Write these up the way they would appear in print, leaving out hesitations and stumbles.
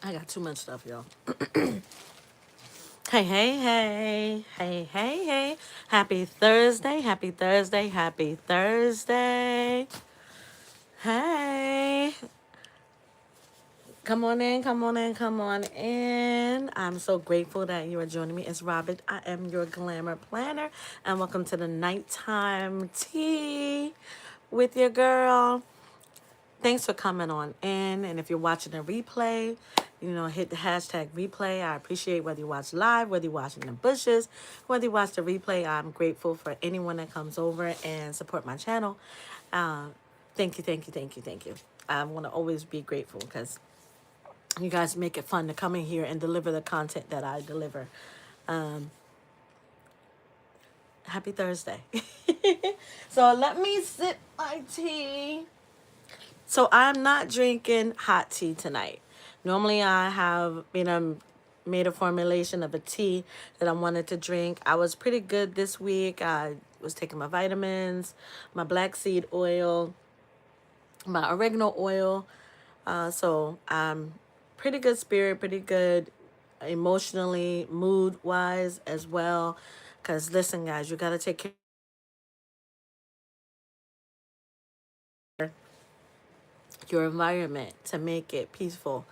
I got too much stuff, y'all. Hey, hey, hey, hey, hey, hey. Happy Thursday, happy Thursday, happy Thursday. Hey, come on in, come on in, come on in. I'm so grateful that you are joining me. It's Robin. I am your glamour planner, and welcome to the nighttime tea with your girl. Thanks for coming on in. And if you're watching a replay, hit the hashtag replay. I appreciate whether you watch live, whether you watch in the bushes, whether you watch the replay. I'm grateful for anyone that comes over and support my channel. Uh, thank you, thank you, thank you, thank you. I want to always be grateful because you guys make it fun to come in here and deliver the content that I deliver. Happy Thursday. So let me sip my tea. So I'm not drinking hot tea tonight. Normally I have, made a formulation of a tea that I wanted to drink. I was pretty good this week. I was taking my vitamins, my black seed oil, my oregano oil. So I'm pretty good spirit, pretty good emotionally, mood wise as well. Because listen, guys, you got to take care of your environment to make it peaceful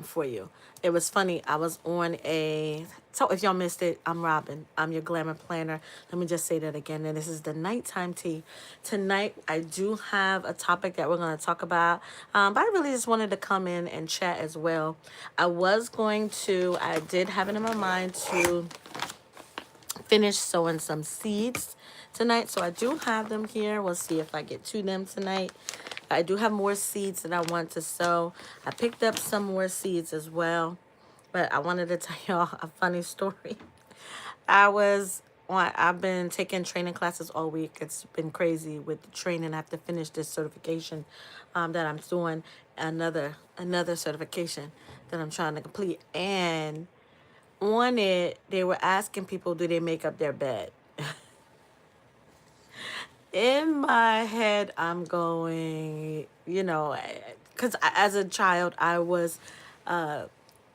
for you. It was funny. I was on a. So if y'all missed it, I'm Robin. I'm your glamour planner. Let me just say that again. And this is the nighttime tea. Tonight, I do have a topic that we're going to talk about. But I really just wanted to come in and chat as well. I did have it in my mind to finish sowing some seeds tonight. So I do have them here. We'll see if I get to them tonight. I do have more seeds that I want to sow. I picked up some more seeds as well. But I wanted to tell y'all a funny story. I've been taking training classes all week. It's been crazy with the training. I have to finish this certification that I'm doing, another certification that I'm trying to complete. And on it, they were asking people, do they make up their bed? In my head, I'm going, because as a child, I was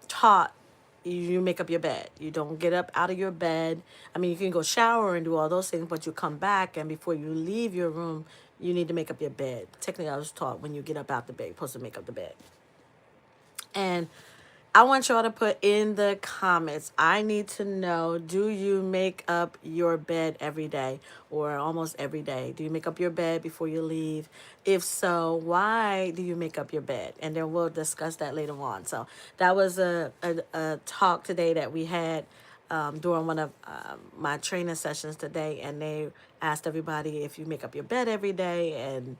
taught you make up your bed. You don't get up out of your bed. I mean, you can go shower and do all those things, but you come back, and before you leave your room, you need to make up your bed. Technically, I was taught when you get up out the bed, you're supposed to make up the bed. And I want y'all to put in the comments. I need to know, do you make up your bed every day or almost every day? Do you make up your bed before you leave? If so, why do you make up your bed? And then we'll discuss that later on. So that was a talk today that we had during one of my training sessions today. And they asked everybody if you make up your bed every day. And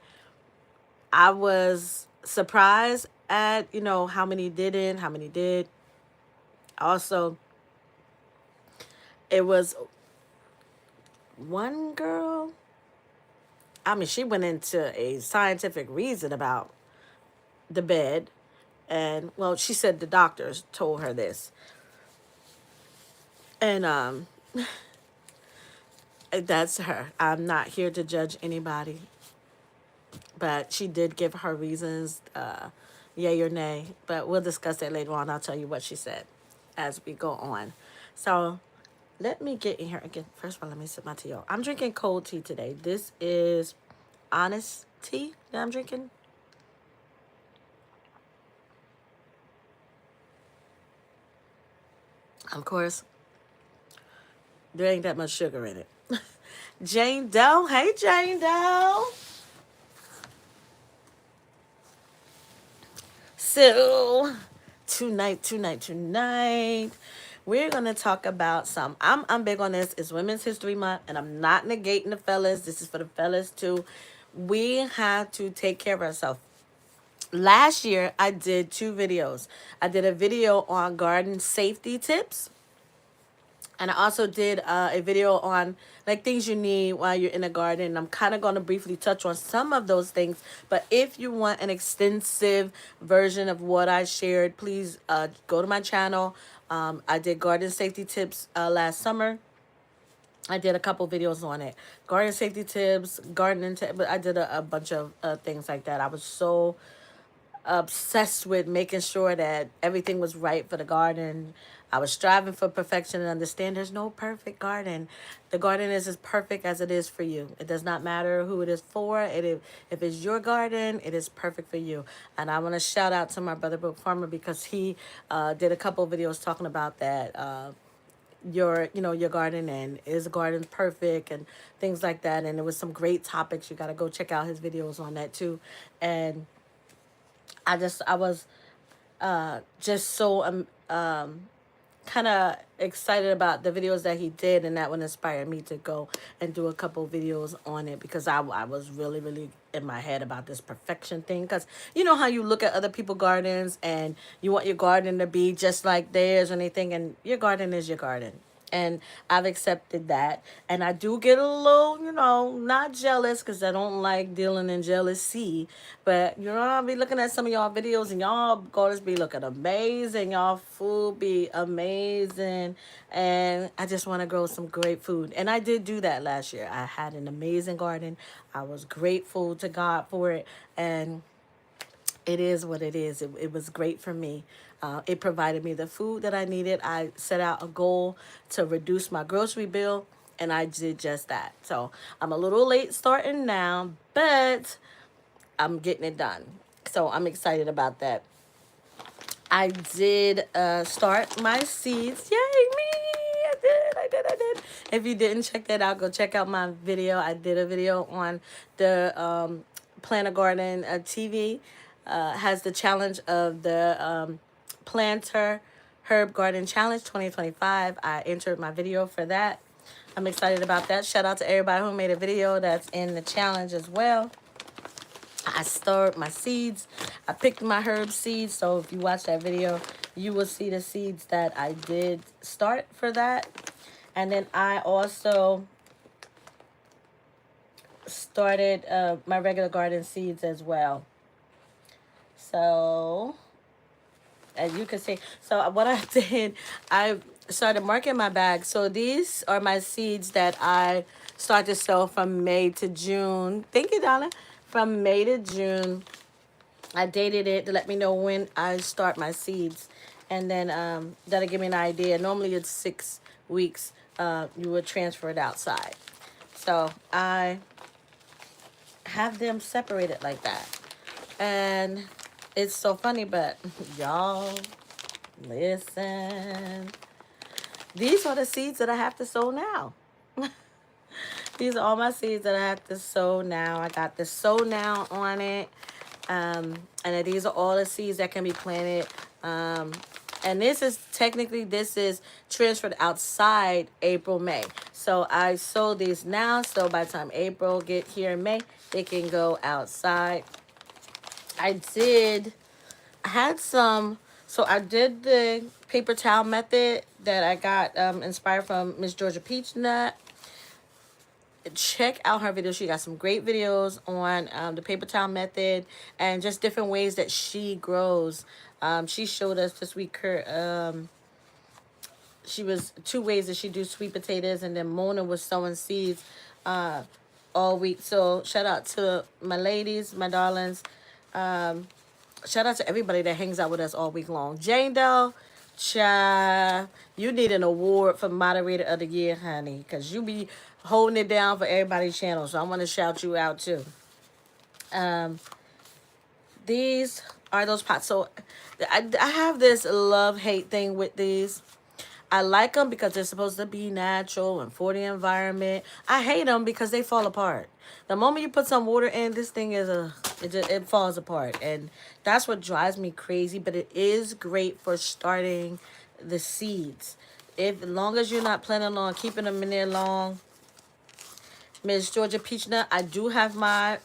I was surprised at, how many didn't, how many did. Also, it was one girl. I mean, she went into a scientific reason about the bed. And, well, she said the doctors told her this. And that's her. I'm not here to judge anybody. But she did give her reasons, yay or nay. But we'll discuss that later on. I'll tell you what she said as we go on. So let me get in here again. First of all, let me sip my tea. I'm drinking cold tea today. This is honest tea that I'm drinking. Of course, there ain't that much sugar in it. Jane Doe. Hey, Jane Doe. So, tonight, we're gonna talk about some. I'm big on this. It's Women's History Month, and I'm not negating the fellas. This is for the fellas too. We have to take care of ourselves. Last year, I did 2 videos. I did a video on garden safety tips, and I also did a video on like things you need while you're in a garden. I'm kind of going to briefly touch on some of those things. But if you want an extensive version of what I shared, please go to my channel. I did garden safety tips last summer. I did a couple videos on it. Garden safety tips, gardening tips. But I did a bunch of things like that. I was so obsessed with making sure that everything was right for the garden. I was striving for perfection and understand there's no perfect garden. The garden is as perfect as it is for you. It does not matter who it is for. If it's your garden, it is perfect for you. And I want to shout out to my brother Brook Farmer because he did a couple of videos talking about that. Your garden, and is the garden perfect and things like that, and it was some great topics. You got to go check out his videos on that too. And I was just so kind of excited about the videos that he did, and that would inspire me to go and do a couple videos on it because I was really really in my head about this perfection thing, because you know how you look at other people's gardens and you want your garden to be just like theirs or anything, and your garden is your garden. And I've accepted that. And I do get a little, not jealous because I don't like dealing in jealousy. But, I'll be looking at some of y'all videos and y'all gardens be looking amazing. Y'all food be amazing. And I just want to grow some great food. And I did do that last year. I had an amazing garden. I was grateful to God for it. And it is what it is. It was great for me. It provided me the food that I needed. I set out a goal to reduce my grocery bill, and I did just that. So I'm a little late starting now, but I'm getting it done. So I'm excited about that. I did start my seeds. Yay, me! I did. If you didn't check that out, go check out my video. I did a video on the Plant a Garden TV. Has the challenge of the Planter Herb Garden Challenge 2025. I entered my video for that. I'm excited about that. Shout out to everybody who made a video that's in the challenge as well. I stored my seeds. I picked my herb seeds. So if you watch that video, you will see the seeds that I did start for that. And then I also started my regular garden seeds as well. So as you can see, so what I did, I started marking my bag. So these are my seeds that I start to sow from May to June. Thank you, Donna. From May to June. I dated it to let me know when I start my seeds. And then that'll give me an idea. Normally it's 6 weeks. You would transfer it outside. So I have them separated like that. And it's so funny, but y'all, listen. These are the seeds that I have to sow now. These are all my seeds that I have to sow now. I got the sow now on it. And these are all the seeds that can be planted. And this is transferred outside April, May. So I sow these now. So by the time April get here in May, they can go outside. I had some, so I did the paper towel method that I got inspired from Miss Georgia Peachnut. Check out her videos. She got some great videos on the paper towel method and just different ways that she grows. She showed us this week she was 2 ways that she do sweet potatoes, and then Mona was sowing seeds all week. So shout out to my ladies, my darlings. Shout out to everybody that hangs out with us all week long. Jane Doe, child, you need an award for moderator of the year, honey, because you be holding it down for everybody's channel. So I want to shout you out too. These are those pots. So I have this love-hate thing with these. I like them because they're supposed to be natural and for the environment. I hate them because they fall apart. The moment you put some water in, this thing it falls apart. And that's what drives me crazy. But it is great for starting the seeds. As long as you're not planning on keeping them in there long. Miss Georgia Peachnut, I do have my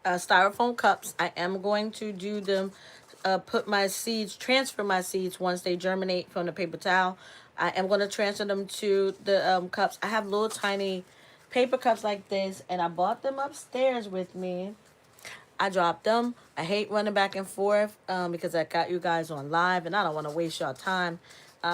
styrofoam cups. I am going to do them, transfer my seeds once they germinate from the paper towel. I am going to transfer them to the cups. I have little tiny paper cups like this, and I bought them upstairs with me. I dropped them. I hate running back and forth because I got you guys on live, and I don't want to waste your time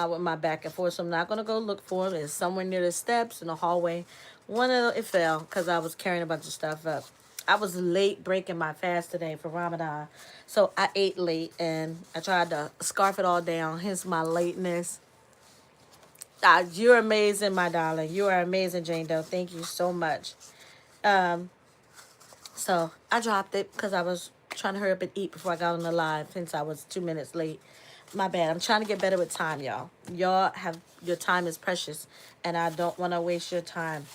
with my back and forth. So I'm not going to go look for them. It's somewhere near the steps in the hallway. It fell because I was carrying a bunch of stuff up. I was late breaking my fast today for Ramadan. So I ate late and I tried to scarf it all down, hence my lateness. You're amazing, my darling. You are amazing, Jane Doe. Thank you so much. Um, so I dropped it because I was trying to hurry up and eat before I got on the live since I was 2 minutes late. My bad. I'm trying to get better with time, y'all. Y'all have your time is precious, and I don't want to waste your time.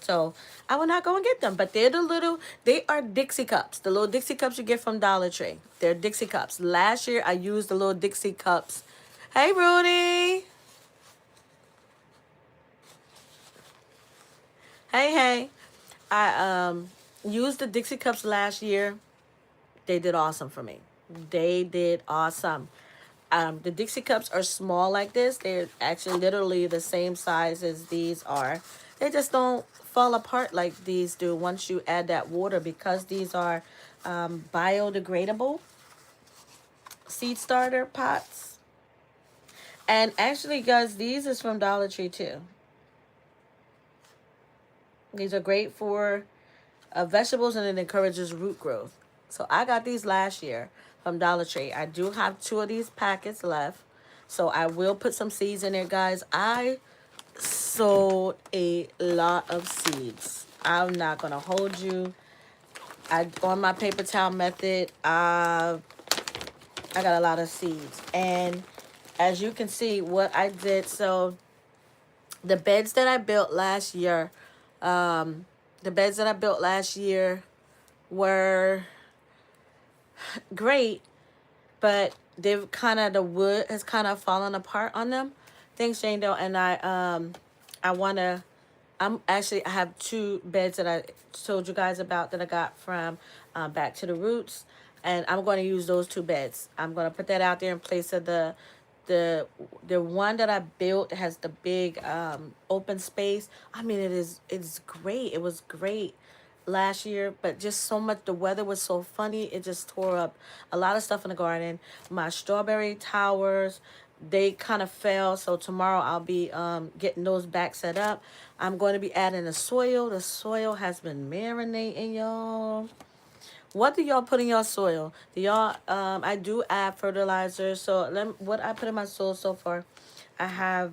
So I will not go and get them. But they are Dixie cups. The little Dixie cups you get from Dollar Tree. They're Dixie cups. Last year I used the little Dixie cups. Hey, Rudy. Hey, hey. I used the Dixie cups last year. They did awesome for me. They did awesome. The Dixie cups are small like this. They're actually literally the same size as these are. They just don't fall apart like these do once you add that water because these are biodegradable seed starter pots. And actually, guys, these is from Dollar Tree too. These are great for vegetables and it encourages root growth. So I got these last year from Dollar Tree. I do have 2 of these packets left. So I will put some seeds in there, guys. I sowed a lot of seeds. I'm not going to hold you. On my paper towel method, I got a lot of seeds. And as you can see, what I did, so the beds that I built last year, the beds that I built last year were great, but they've kind of, the wood has kind of fallen apart on them. Thanks, Jane Doe. And I want to, I have 2 beds that I told you guys about that I got from Back to the Roots. And I'm going to use those 2 beds. I'm going to put that out there in place of the one that I built has the big open space. I mean, it's great. It was great last year, but just so much, the weather was so funny, it just tore up a lot of stuff in the garden. My strawberry towers, they kind of fell, so tomorrow I'll be getting those back set up. I'm going to be adding the soil has been marinating, y'all. What do y'all put in your soil? Do y'all I do add fertilizer. So what I put in my soil so far, I have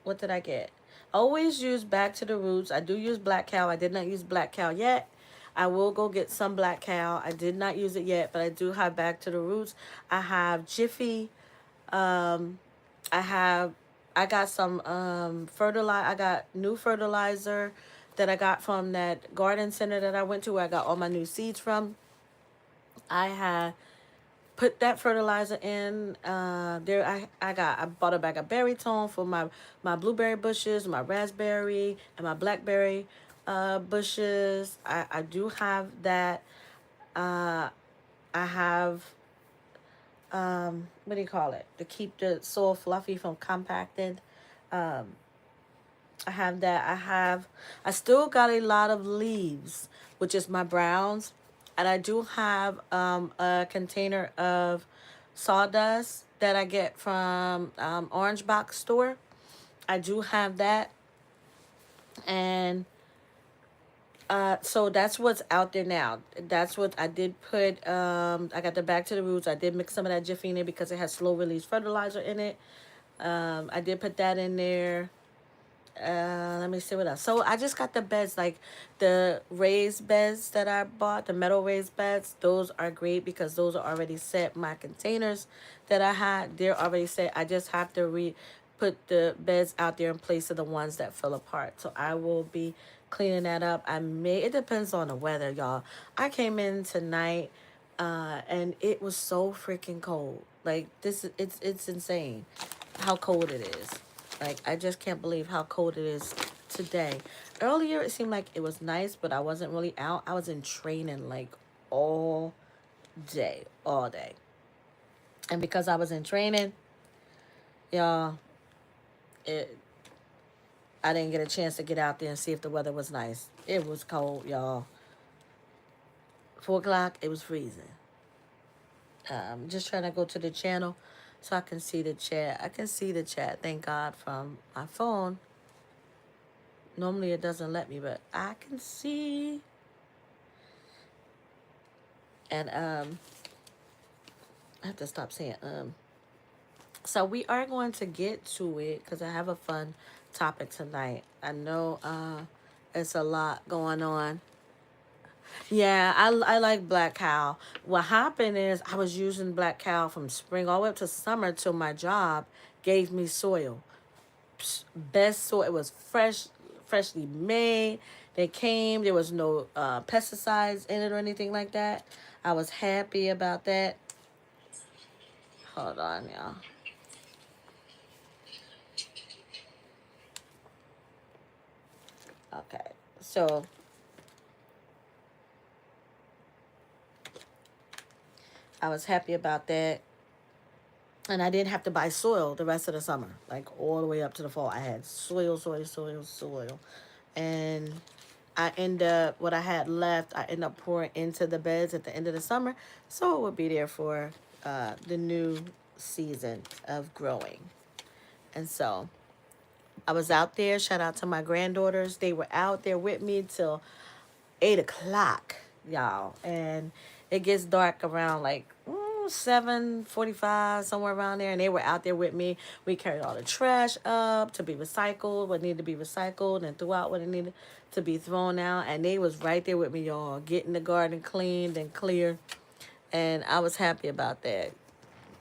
what did I get? Always use Back to the Roots. I do use Black Cow. I did not use Black Cow yet. I will go get some Black Cow. I did not use it yet, but I do have Back to the Roots. I have Jiffy. Um, I got some fertilizer. I got new fertilizer that I got from that garden center that I went to where I got all my new seeds from. I had put that fertilizer in there. I bought a bag of berry tone for my blueberry bushes, my raspberry and my blackberry bushes. I do have that. I have what do you call it, to keep the soil fluffy from compacted. I have that. I still got a lot of leaves, which is my browns. And I do have a container of sawdust that I get from Orange Box store. I do have that. And so that's what's out there now. That's what I did put. I got the Back to the Roots. I did mix some of that Jiffy in there because it has slow release fertilizer in it. I did put that in there. Let me see what else. So I just got the beds, like the raised beds that I bought, the metal raised beds. Those are great because those are already set. My containers that I had, they're already set. I just have to put the beds out there in place of the ones that fell apart. So I will be cleaning that up. It depends on the weather, y'all. I came in tonight and it was so freaking cold. Like it's insane how cold it is. Like, I just can't believe how cold it is today. Earlier, it seemed like it was nice, but I wasn't really out. I was in training, like, all day. And because I was in training, y'all, I didn't get a chance to get out there and see if the weather was nice. It was cold, y'all. 4 o'clock, it was freezing. Just trying to go to the channel so I can see the chat. I can see the chat, thank God, from my phone. Normally it doesn't let me, but I can see. And I have to stop saying so we are going to get to it because I have a fun topic tonight. I know it's a lot going on. Yeah, I like black cow. What happened is I was using black cow from spring all the way up to summer till my job gave me soil. Best soil. It was freshly made. They came. There was no pesticides in it or anything like that. I was happy about that. Hold on, y'all. Okay, so I was happy about that. And I didn't have to buy soil the rest of the summer, like all the way up to the fall. I had soil, soil, soil, soil. And I end up, what I had left, I end up pouring into the beds at the end of the summer. So it would be there for the new season of growing. And so I was out there. Shout out to my granddaughters. They were out there with me till 8 o'clock, y'all. And it gets dark around like 7:45, somewhere around there. And they were out there with me. We carried all the trash up to be recycled, what needed to be recycled, and threw out what it needed to be thrown out. And they was right there with me, y'all, getting the garden cleaned and clear. And I was happy about that.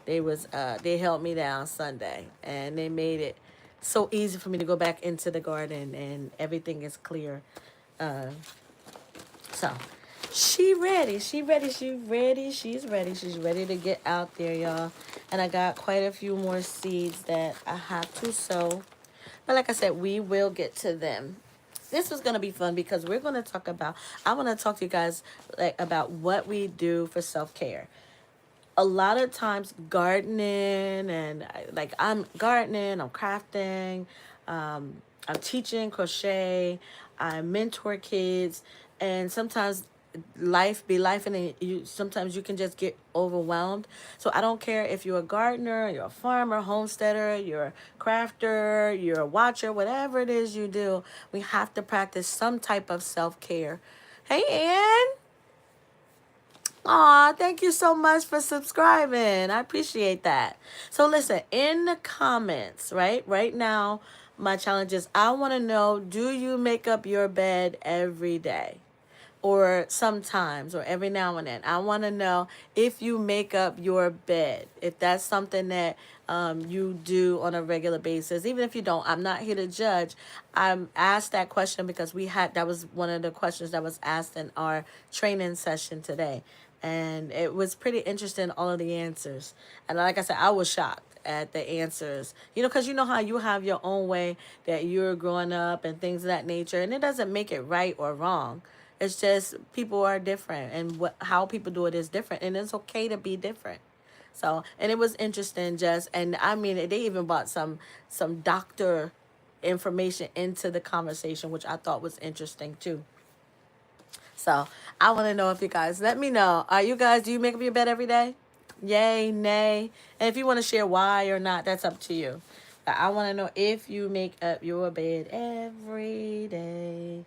They held me down Sunday, and they made it so easy for me to go back into the garden, and everything is clear. Uh, so she ready. She ready. She ready. She's ready. She's ready to get out there, y'all. And I got quite a few more seeds that I have to sow. But like I said, we will get to them. This was gonna be fun because we're gonna talk about. I want to talk to you guys like about what we do for self-care. A lot of times gardening and like I'm gardening, I'm crafting, I'm teaching crochet, I mentor kids, and sometimes life be life, and you sometimes you can just get overwhelmed. So I don't care if you're a gardener, you're a farmer, homesteader, you're a crafter, you're a watcher, whatever it is you do, we have to practice some type of self-care. Hey, Ann. Aw, thank you so much for subscribing. I appreciate that. So listen, in the comments, right now, my challenge is I want to know, do you make up your bed every day? Or sometimes, or every now and then. I want to know if you make up your bed, if that's something that you do on a regular basis. Even if you don't, I'm not here to judge. I'm asked that question because that was one of the questions that was asked in our training session today. And it was pretty interesting, all of the answers. And like I said, I was shocked at the answers. Because you know how you have your own way that you're growing up and things of that nature. And it doesn't make it right or wrong. It's just people are different, and how people do it is different, and it's okay to be different. So, and it was interesting, just, and I mean, they even brought some doctor information into the conversation, which I thought was interesting too. So, I want to know if you guys let me know. Are you guys? Do you make up your bed every day? Yay, nay, and if you want to share why or not, that's up to you. But I want to know if you make up your bed every day.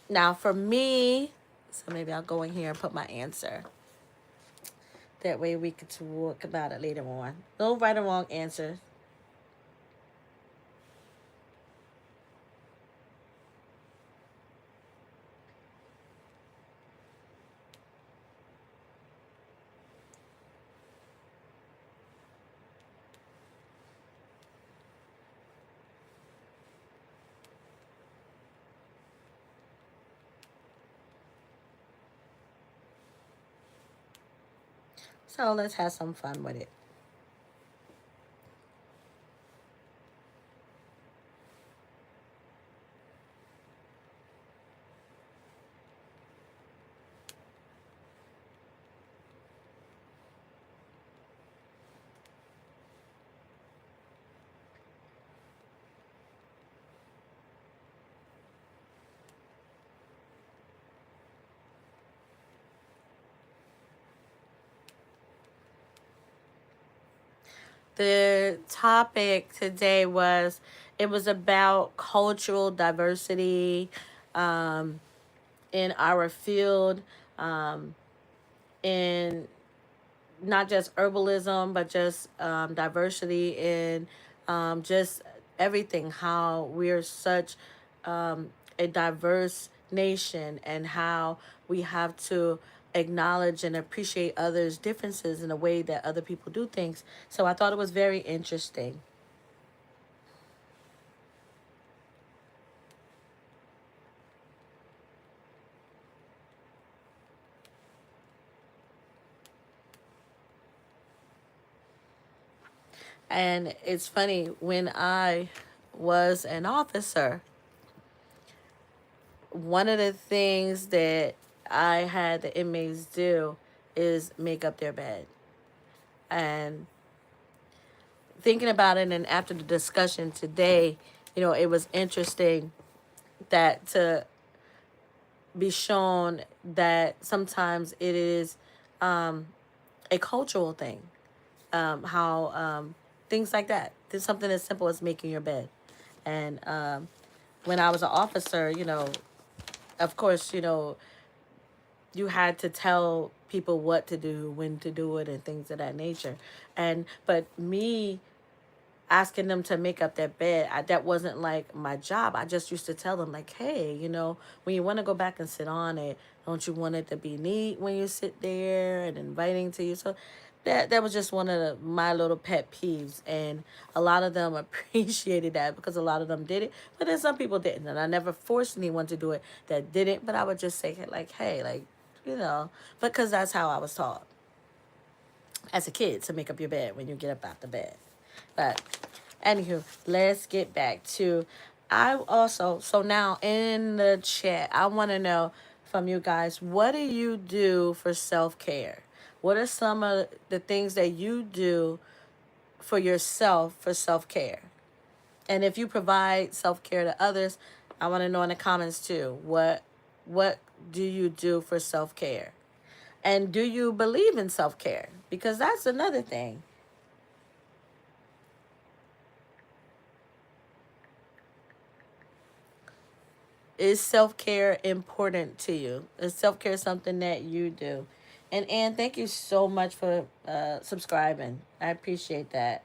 Now, for me, so maybe I'll go in here and put my answer. That way we can talk about it later on. No right or wrong answer. So let's have some fun with it. The topic today it was about cultural diversity in our field. in not just herbalism, but just diversity in just everything. How we're such a diverse nation, and how we have to acknowledge and appreciate others' differences in the way that other people do things. So I thought it was very interesting. And it's funny, when I was an officer, one of the things that I had the inmates do is make up their bed. And thinking about it, and after the discussion today, it was interesting that to be shown that sometimes it is a cultural thing. How things like that. There's something as simple as making your bed. And when I was an officer, of course, you had to tell people what to do, when to do it, and things of that nature. And but me asking them to make up their bed, that wasn't like my job. I just used to tell them, like, hey, when you want to go back and sit on it, don't you want it to be neat when you sit there and inviting to you? So that was just one of my little pet peeves, and a lot of them appreciated that, because a lot of them did it, but then some people didn't, and I never forced anyone to do it that didn't. But I would just say, like, hey, like, because that's how I was taught as a kid, to make up your bed when you get up out the bed. But anywho, let's get back to, I also, so now in the chat, I want to know from you guys, what do you do for self-care? What are some of the things that you do for yourself for self-care? And if you provide self-care to others, I want to know in the comments too. What do you do for self-care? And do you believe in self-care? Because that's another thing. Is self-care important to you? Is self-care something that you do? And Anne, thank you so much for subscribing. I appreciate that.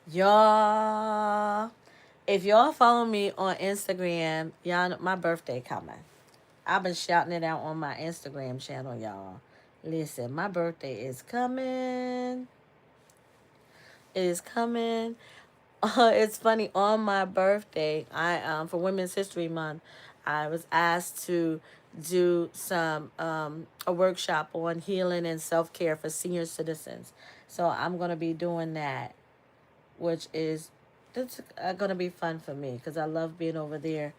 Y'all, if y'all follow me on Instagram, y'all know my birthday coming. I've been shouting it out on my Instagram channel, y'all. Listen, my birthday is coming. It is coming. It's funny. On my birthday, I for Women's History Month, I was asked to do some a workshop on healing and self care for senior citizens. So I'm gonna be doing that, which is that's gonna be fun for me, because I love being over there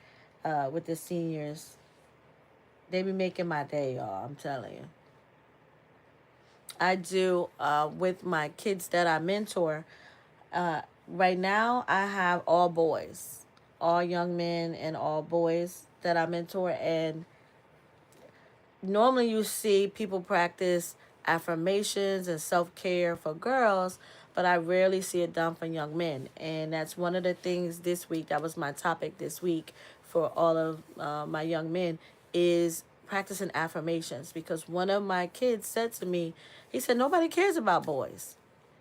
with the seniors. They be making my day, y'all. I'm telling you. I do with my kids that I mentor. Right now, I have all boys, all young men, and all boys that I mentor. And normally you see people practice affirmations and self-care for girls, but I rarely see it done for young men. And that's one of the things this week, that was my topic this week for all of my young men, is practicing affirmations. Because one of my kids said to me, he said, nobody cares about boys.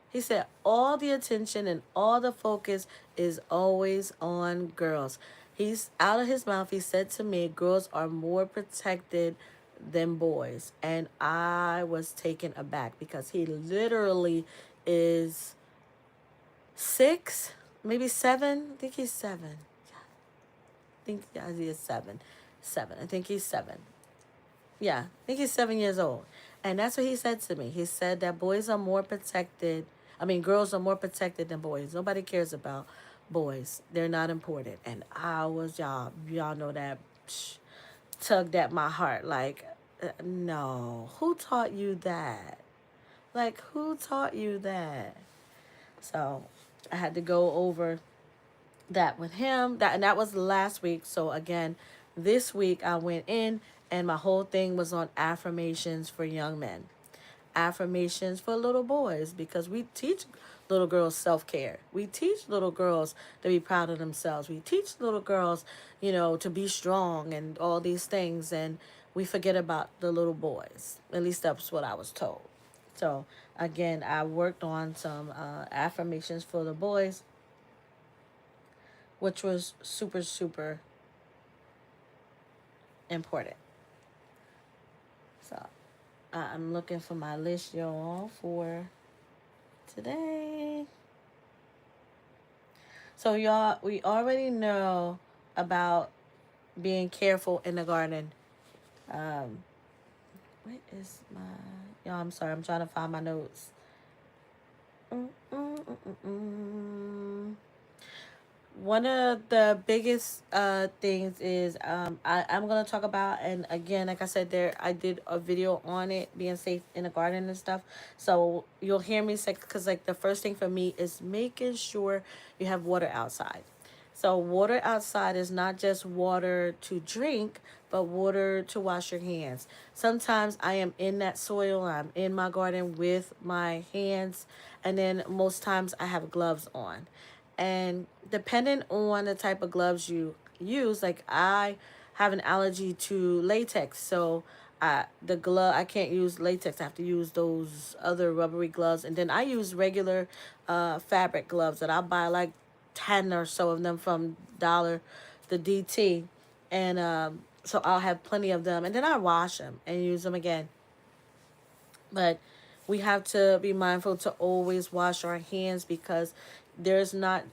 He said all the attention and all the focus is always on girls. He's out of his mouth. He said to me, girls are more protected than boys. And I was taken aback, because he literally is 6, maybe 7. I think he's 7. I think he is 7. 7. I think he's 7. Yeah, I think he's 7 years old. And that's what he said to me. He said that boys are more protected. I mean, girls are more protected than boys. Nobody cares about boys. They're not important. And I was, y'all know that tugged at my heart. Like, no. Who taught you that? Like, who taught you that? So I had to go over that with him. And that was last week. So again, this week I went in, and my whole thing was on affirmations for young men. affirmations for little boys, because we teach little girls self-care. We teach little girls to be proud of themselves. We teach little girls, to be strong and all these things, and we forget about the little boys. At least that's what I was told. So again, I worked on some affirmations for the boys, which was super, super important. So I'm looking for my list, y'all, for today. So, y'all, we already know about being careful in the garden. Um, what is my. Y'all, I'm sorry. I'm trying to find my notes. Mm, mm, mm, mm, mm. One of the biggest things is I'm gonna talk about, and again, like I said, there I did a video on it, being safe in the garden and stuff. So you'll hear me say, because like the first thing for me is making sure you have water outside. So water outside is not just water to drink, but water to wash your hands. Sometimes I am in that soil, I'm in my garden with my hands, and then most times I have gloves on. And depending on the type of gloves you use, like I have an allergy to latex, so the glove, I can't use latex. I have to use those other rubbery gloves, and then I use regular fabric gloves that I buy like 10 or so of them from Dollar, the DT, and so I'll have plenty of them, and then I wash them and use them again. But we have to be mindful to always wash our hands, because there's not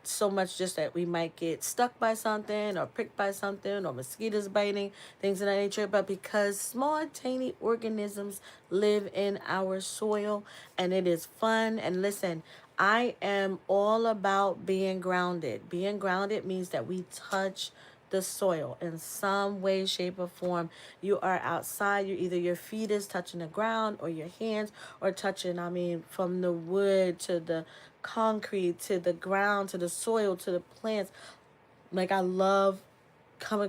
so much just that we might get stuck by something or pricked by something or mosquitoes biting, things of that nature, but because small tiny organisms live in our soil, and it is fun. And listen, I am all about being grounded. Being grounded means that we touch the soil in some way, shape, or form. You are outside, you either your feet is touching the ground, or your hands are touching, I mean, from the wood to the concrete to the ground to the soil to the plants. Like, I love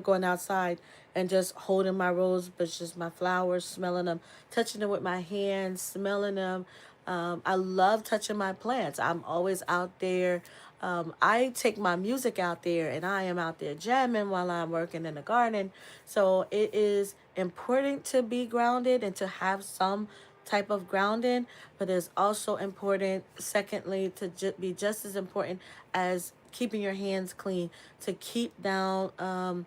going outside and just holding my rose bushes, my flowers, smelling them, touching them with my hands, smelling them. I love touching my plants. I'm always out there. I take my music out there, and I am out there jamming while I'm working in the garden. So it is important to be grounded and to have some type of grounding, but it's also important, secondly, to be just as important as keeping your hands clean, to keep down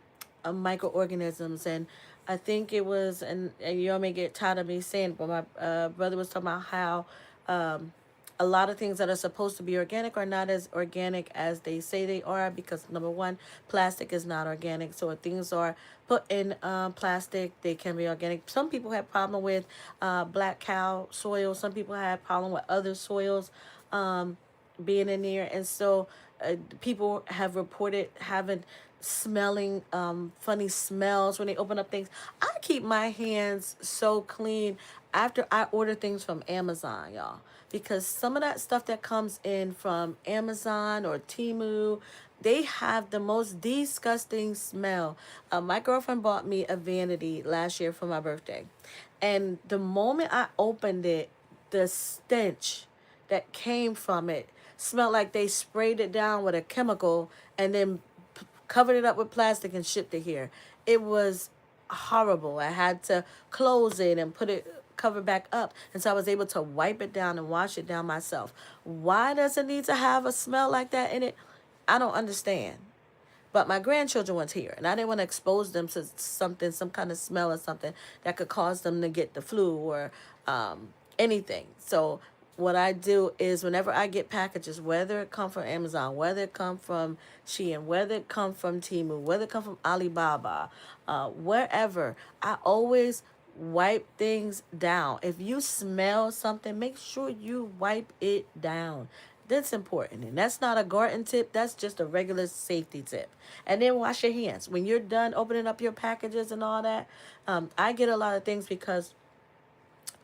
microorganisms. And I think it was, and you all may get tired of me saying, but my brother was talking about how um, a lot of things that are supposed to be organic are not as organic as they say they are, because number one, plastic is not organic. So if things are put in plastic, they can be organic. Some people have problem with black cow soil. Some people have problem with other soils being in there. And so people have reported having smelling funny smells when they open up things. I keep my hands so clean after I order things from Amazon, y'all, because some of that stuff that comes in from Amazon or Temu, they have the most disgusting smell. My girlfriend bought me a vanity last year for my birthday, and the moment I opened it, the stench that came from it smelled like they sprayed it down with a chemical and then covered it up with plastic and shipped it here. It was horrible. I had to close it and put it cover back up, and so I was able to wipe it down and wash it down myself. Why does it need to have a smell like that in it? I don't understand. But my grandchildren was here, and I didn't want to expose them to something, some kind of smell or something that could cause them to get the flu or anything. So what I do is, whenever I get packages, whether it come from Amazon, whether it come from Shein, whether it come from Temu, whether it come from Alibaba, wherever, I always wipe things down. If you smell something, make sure you wipe it down. That's important. And that's not a garden tip. That's just a regular safety tip. And then wash your hands. When you're done opening up your packages and all that, I get a lot of things because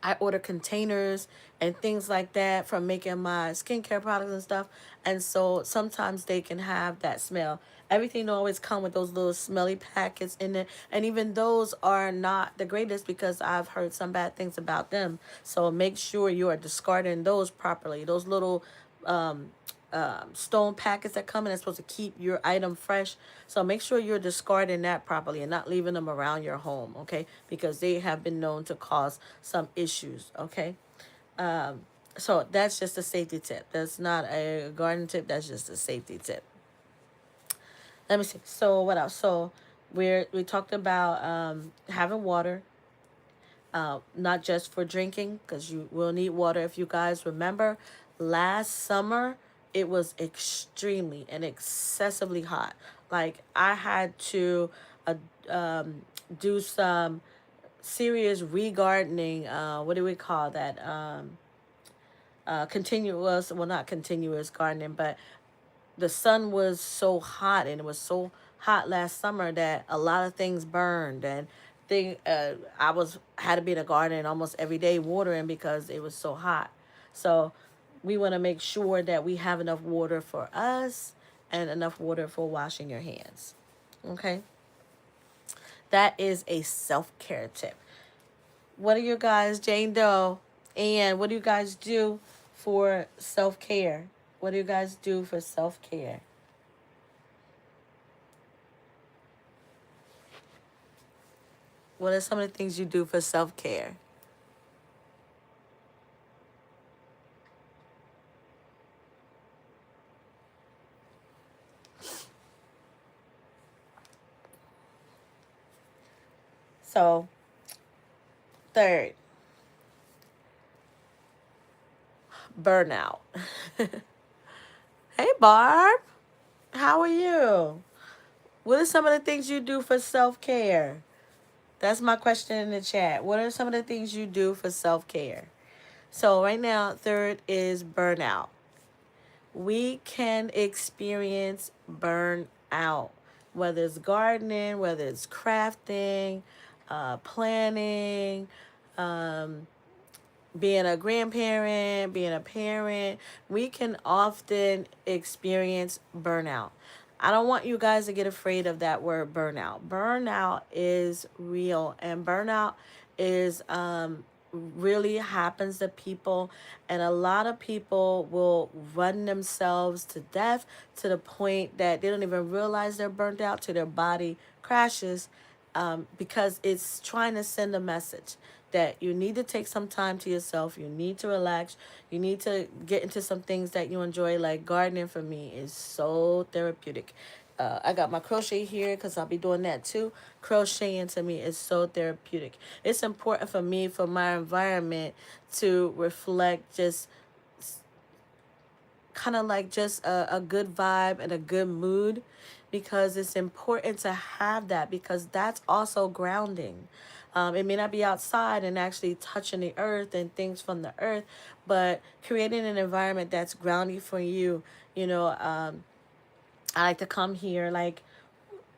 I order containers and things like that from making my skincare products and stuff. And so sometimes they can have that smell. Everything don't always come with those little smelly packets in it. And even those are not the greatest because I've heard some bad things about them. So make sure you are discarding those properly. Those little stone packets that come in are supposed to keep your item fresh. So make sure you're discarding that properly and not leaving them around your home, okay? Because they have been known to cause some issues, okay? So that's just a safety tip. That's not a garden tip. That's just a safety tip. Let me see. So what else? So we talked about having water, not just for drinking, because you will need water. If you guys remember, last summer it was extremely and excessively hot. Like I had to uh, um, do some serious regardening. What do we call that? Continuous, well, not continuous gardening, but the sun was so hot and it was so hot last summer that a lot of things burned and I was had to be in a garden almost every day watering because it was so hot. So we want to make sure that we have enough water for us and enough water for washing your hands. Okay, that is a self-care tip. What do you guys, Jane Doe, and what do you guys do for self-care? What do you guys do for self-care? What are some of the things you do for self care? So, third, burnout. Hey, Barb. How are you? What are some of the things you do for self care? That's my question in the chat. What are some of the things you do for self care? So, right now, third is burnout. We can experience burnout, whether it's gardening, whether it's crafting, planning, um, being a grandparent, being a parent, we can often experience burnout. I don't want you guys to get afraid of that word burnout. Burnout is real, and burnout is really happens to people, and a lot of people will run themselves to death to the point that they don't even realize they're burnt out till their body crashes, because it's trying to send a message that you need to take some time to yourself. You need to relax. You need to get into some things that you enjoy. Like gardening for me is so therapeutic. I got my crochet here because I'll be doing that too. Crocheting to me is so therapeutic. It's important for me, for my environment, to reflect just kind of like just a good vibe and a good mood, because it's important to have that, because that's also grounding. It may not be outside and actually touching the earth and things from the earth, but creating an environment that's grounding for you. You know, I like to come here. Like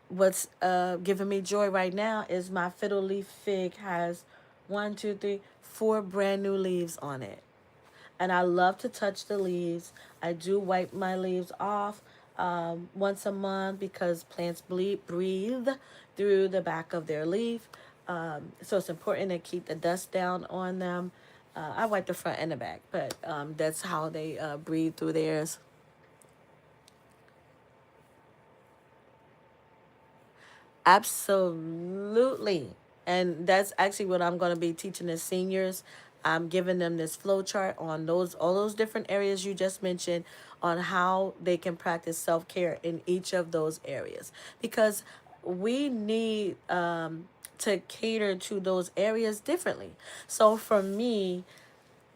what's giving me joy right now is my fiddle leaf fig has one, two, three, four brand new leaves on it, and I love to touch the leaves. I do wipe my leaves off once a month because plants breathe through the back of their leaf. So it's important to keep the dust down on them. I wipe the front and the back, but that's how they breathe through theirs. Absolutely. And that's actually what I'm going to be teaching the seniors. I'm giving them this flow chart on those all those different areas you just mentioned, on how they can practice self-care in each of those areas, because we need to cater to those areas differently. So for me,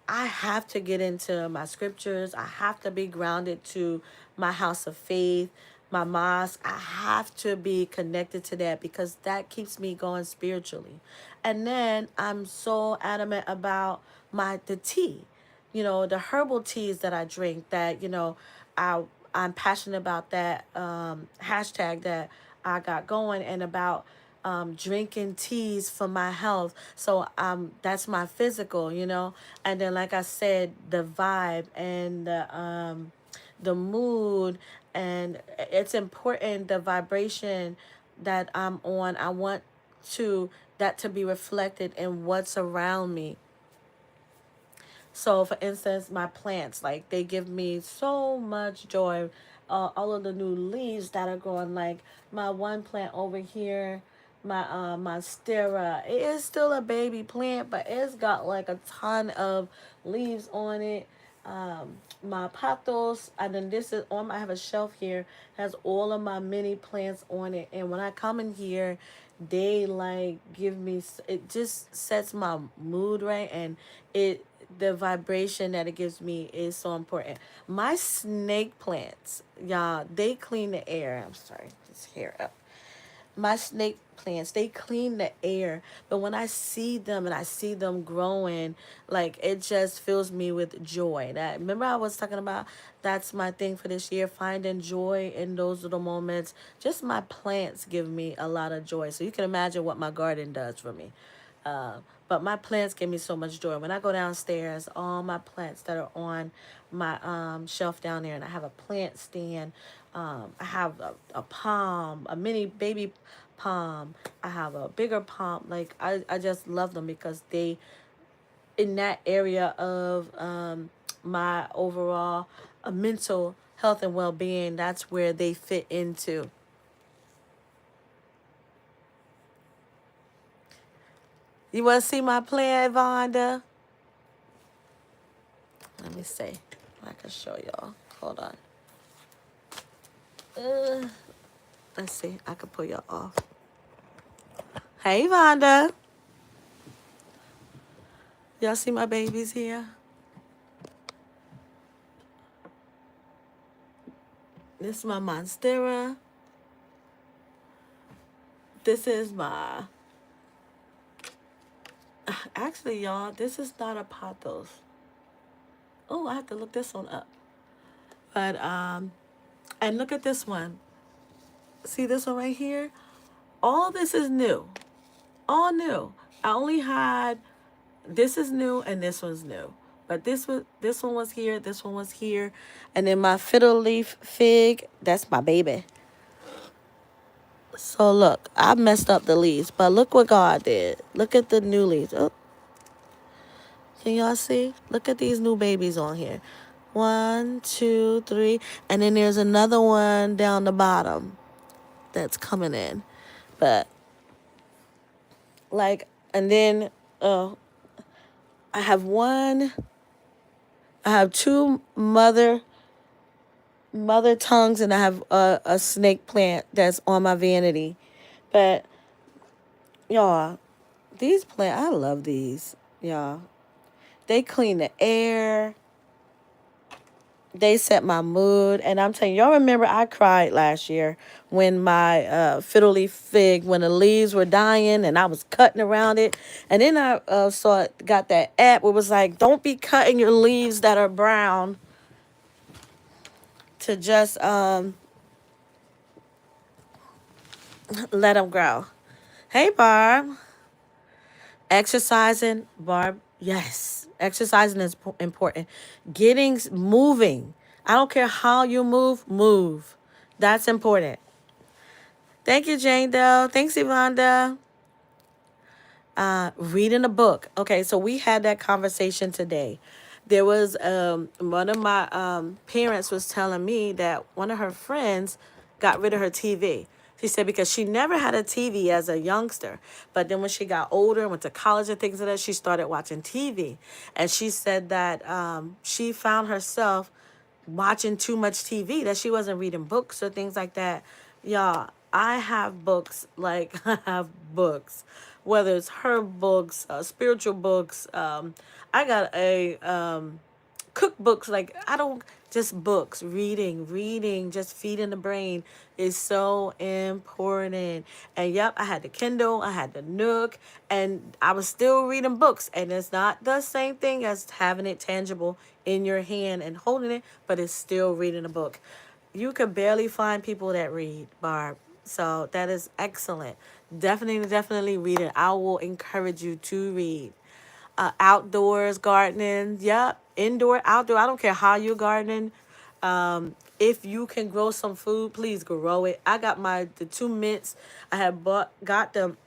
I have to get into my scriptures. I have to be grounded to my house of faith, my mosque. I have to be connected to that because that keeps me going spiritually. And then I'm so adamant about the tea, the herbal teas that I drink, that, I I'm passionate about that hashtag that I got going, and about drinking teas for my health. So that's my physical, And then, like I said, the vibe and the mood, and it's important, the vibration that I'm on. I want to that to be reflected in what's around me. So, for instance, my plants, like they give me so much joy. All of the new leaves that are growing, like my one plant over here, my stera. It is still a baby plant, but it's got like a ton of leaves on it. My patos, and then this is on. I have a shelf here, has all of my mini plants on it, and when I come in here, they like give me. It just sets my mood right, and it the vibration that it gives me is so important. My snake plants, y'all, they clean the air. I'm sorry, his hair up. My snake plants, they clean the air. But when I see them and I see them growing, like it just fills me with joy. That, remember I was talking about, that's my thing for this year, finding joy in those little moments. Just my plants give me a lot of joy. So you can imagine what my garden does for me. But my plants give me so much joy. When I go downstairs, all my plants that are on my shelf down there, and I have a plant stand. I have a palm, a mini baby palm. I have a bigger palm. Like I just love them because they, in that area of my overall mental health and well-being, that's where they fit into. You want to see my plant, Vonda? Let me see. I can show y'all. Hold on. Uh, let's see. I can pull y'all off. Hey, Vonda. Y'all see my babies here? This is my monstera. This is my... Actually, y'all, this is not a pothos. Oh, I have to look this one up. But, and look at this one. See this one right here? All this is new. All new. I only had, this is new and this one's new. But this one was here, this one was here. And then my fiddle leaf fig, that's my baby. So look, I messed up the leaves, but look what God did. Look at the new leaves. Oh, can y'all see? Look at these new babies on here. 1, 2, 3. And then there's another one down the bottom that's coming in. But like, and then I have two mother tongues, and I have a snake plant that's on my vanity. But y'all, these plants, I love these, y'all. They clean the air. They set my mood. And I'm telling you, y'all remember I cried last year when my fiddle leaf fig, when the leaves were dying and I was cutting around it. And then I got that app where it was like, don't be cutting your leaves that are brown, to just let them grow. Hey, Barb. Exercising, Barb. Yes, exercising is important. Moving. I don't care how you move. That's important. Thank you, Jane Doe. Thanks, Yvonne. Reading a book. Okay, so we had that conversation today. There was one of my parents was telling me that one of her friends got rid of her TV. She said because she never had a TV as a youngster, but then when she got older, went to college and things like that, she started watching TV, and she said that she found herself watching too much TV, that she wasn't reading books or things like that. Y'all, I have books, like I have books, whether it's her books, spiritual books. I got a cookbooks, like I don't, just books, reading, just feeding the brain is so important. And yep, I had the Kindle, I had the Nook, and I was still reading books, and it's not the same thing as having it tangible in your hand and holding it, but it's still reading a book. You could barely find people that read, Barb. So that is excellent. Definitely read it. I will encourage you to read. Outdoors gardening, yep. Indoor, outdoor. I don't care how you're gardening. If you can grow some food, please grow it. I got the 2 mints. I had got them.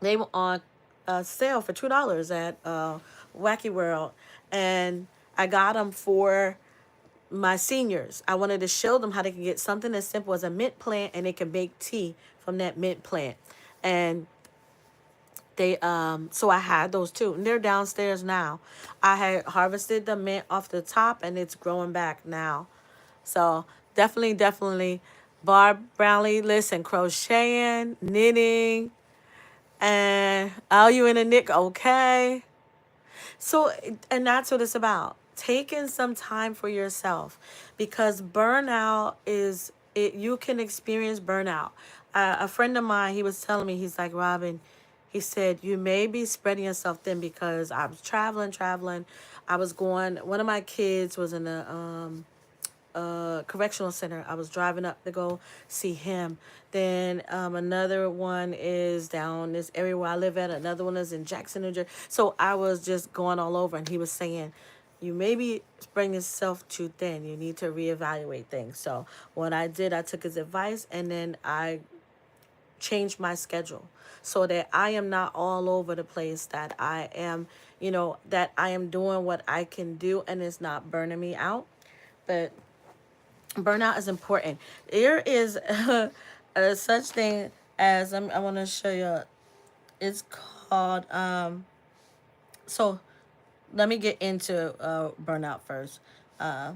They were on sale for $2 at Wacky World, and I got them for my seniors. I wanted to show them how they can get something as simple as a mint plant, and they can make tea from that mint plant. And they so I had those too, and they're downstairs now. I had harvested the mint off the top, and it's growing back now. So definitely, Barb Brownlee, listen, crocheting, knitting, and are you in a knit? Okay. So, and that's what it's about. Taking some time for yourself, because burnout is it. You can experience burnout. A friend of mine, he was telling me, he's like, Robin, he said, you may be spreading yourself thin, because I was traveling. I was going. One of my kids was in a correctional center. I was driving up to go see him. Then another one is down this area where I live at. Another one is in Jackson, New Jersey. So I was just going all over, and he was saying, you may be spreading yourself too thin. You need to reevaluate things. So what I did, I took his advice, and then I changed my schedule so that I am not all over the place, that I am, that I am doing what I can do, and it's not burning me out. But burnout is important. There is a such thing as I want to show you. It's called So let me get into burnout first. Uh,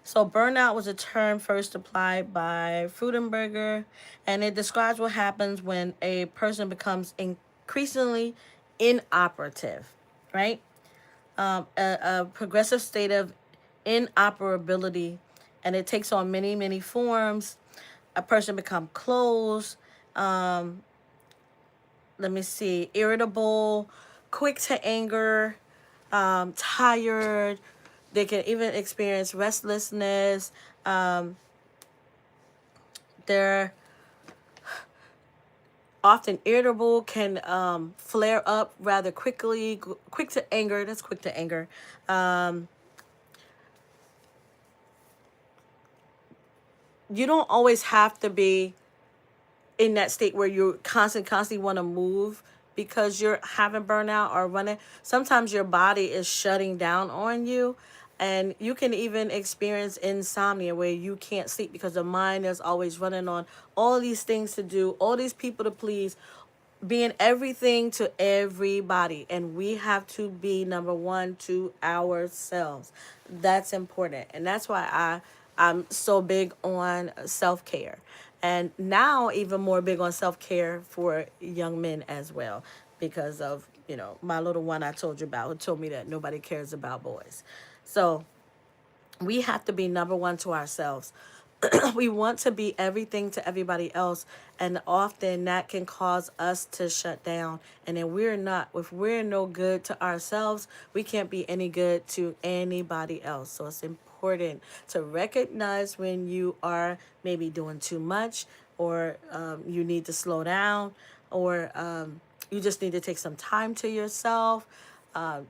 so burnout was a term first applied by Freudenberger, and it describes what happens when a person becomes increasingly inoperative, right? A progressive state of inoperability, and it takes on many forms. A person become closed, let me see, irritable, quick to anger, tired. They can even experience restlessness. They're often irritable, can flare up rather quickly, quick to anger. That's quick to anger. You don't always have to be in that state where you constantly want to move because you're having burnout or running. Sometimes your body is shutting down on you, and you can even experience insomnia where you can't sleep because the mind is always running on all these things to do, all these people to please, being everything to everybody. And we have to be number one to ourselves. That's important, and that's why I'm so big on self-care, and now even more big on self-care for young men as well, because of my little one I told you about, who told me that nobody cares about boys. So we have to be number one to ourselves. We want to be everything to everybody else, and often that can cause us to shut down. And then if we're no good to ourselves, we can't be any good to anybody else. So it's important to recognize when you are maybe doing too much, or you need to slow down, or you just need to take some time to yourself.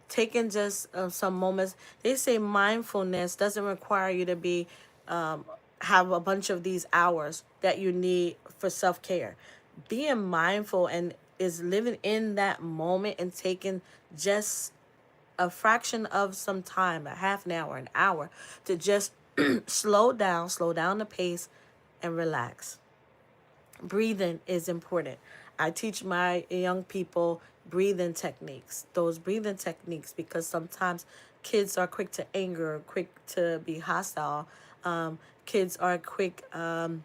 Taking just some moments. They say mindfulness doesn't require you to be have a bunch of these hours that you need for self-care. Being mindful and is living in that moment and taking just a fraction of some time, a half an hour, an hour, to just slow down the pace, and relax. Breathing is important. I teach my young people breathing techniques, those breathing techniques, because sometimes kids are quick to anger, quick to be hostile. Kids are quick to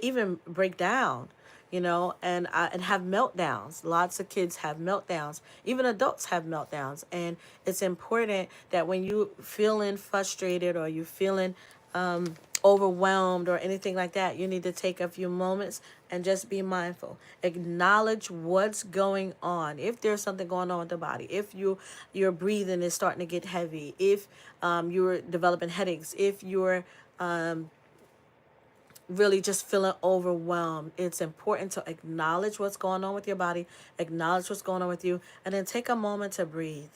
even break down, and have meltdowns. Lots of kids have meltdowns. Even adults have meltdowns. And it's important that when you feeling frustrated, or you feeling overwhelmed, or anything like that, you need to take a few moments and just be mindful. Acknowledge what's going on. If there's something going on with the body, if your breathing is starting to get heavy, if you're developing headaches, if you're really just feeling overwhelmed, it's important to acknowledge what's going on with your body, acknowledge what's going on with you, and then take a moment to breathe.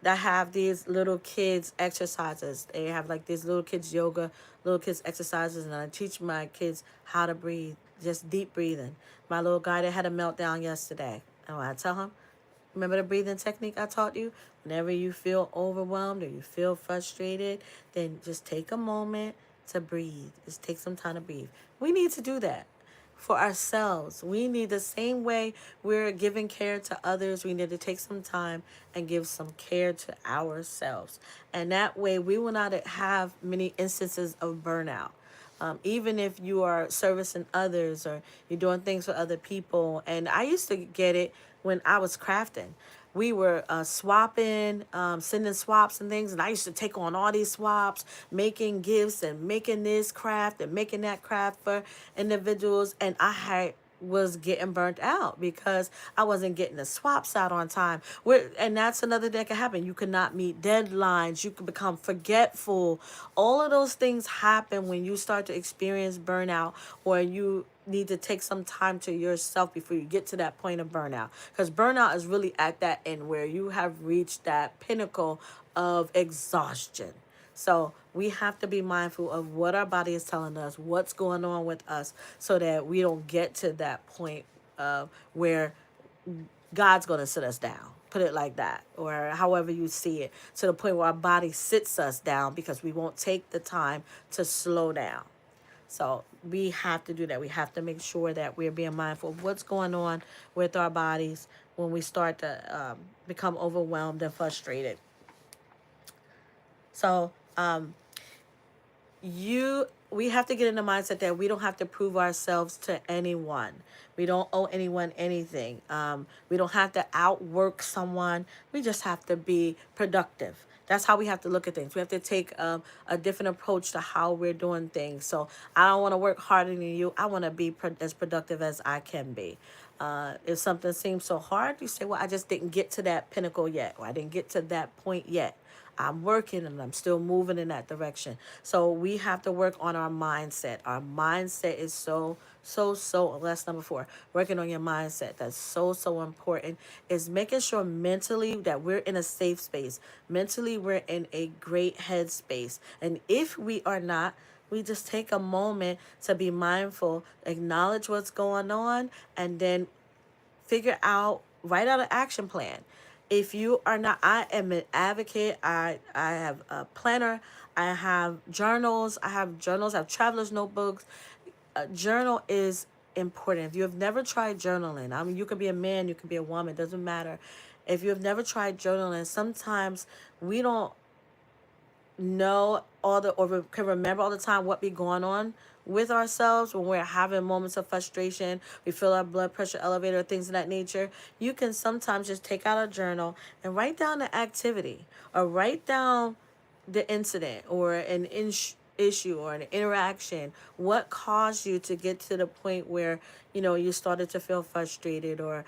That have these little kids exercises. They have like these little kids yoga, little kids exercises, and I teach my kids how to breathe, just deep breathing. My little guy that had a meltdown yesterday, and I tell him, remember the breathing technique I taught you? Whenever you feel overwhelmed or you feel frustrated, then just take a moment to breathe. Just take some time to breathe. We need to do that for ourselves. We need the same way we're giving care to others, we need to take some time and give some care to ourselves. And that way we will not have many instances of burnout. Even if you are servicing others or you're doing things for other people. And I used to get it when I was crafting. We were swapping, sending swaps and things, and I used to take on all these swaps, making gifts and making this craft and making that craft for individuals, and was getting burnt out because I wasn't getting the swaps out on time. And that's another thing that can happen. You cannot meet deadlines. You can become forgetful. All of those things happen when you start to experience burnout, or you need to take some time to yourself before you get to that point of burnout. Because burnout is really at that end where you have reached that pinnacle of exhaustion. So we have to be mindful of what our body is telling us, what's going on with us, so that we don't get to that point where God's going to sit us down. Put it like that, or however you see it, to the point where our body sits us down because we won't take the time to slow down. So we have to do that. We have to make sure that we're being mindful of what's going on with our bodies when we start to become overwhelmed and frustrated. So we have to get in the mindset that we don't have to prove ourselves to anyone. We don't owe anyone anything. We don't have to outwork someone. We just have to be productive. That's how we have to look at things. We have to take a different approach to how we're doing things. So I don't want to work harder than you. I want to be as productive as I can be. If something seems so hard, you say, well, I just didn't get to that pinnacle yet, or I didn't get to that point yet. I'm working and I'm still moving in that direction. So we have to work on our mindset. Our mindset is so, that's number 4. Working on your mindset. That's so important. Is making sure mentally that we're in a safe space. Mentally, we're in a great headspace. And if we are not, we just take a moment to be mindful, acknowledge what's going on, and then write out an action plan. If you are not, I am an advocate. I have a planner. I have journals, I have traveler's notebooks. A journal is important. If you have never tried journaling, I mean, you could be a man, you could be a woman, it doesn't matter. If you have never tried journaling, sometimes we don't know or can remember all the time what be going on with ourselves when we're having moments of frustration, we feel our blood pressure elevated, things of that nature. You can sometimes just take out a journal and write down the activity, or write down the incident or an issue or an interaction. What caused you to get to the point where you started to feel frustrated, or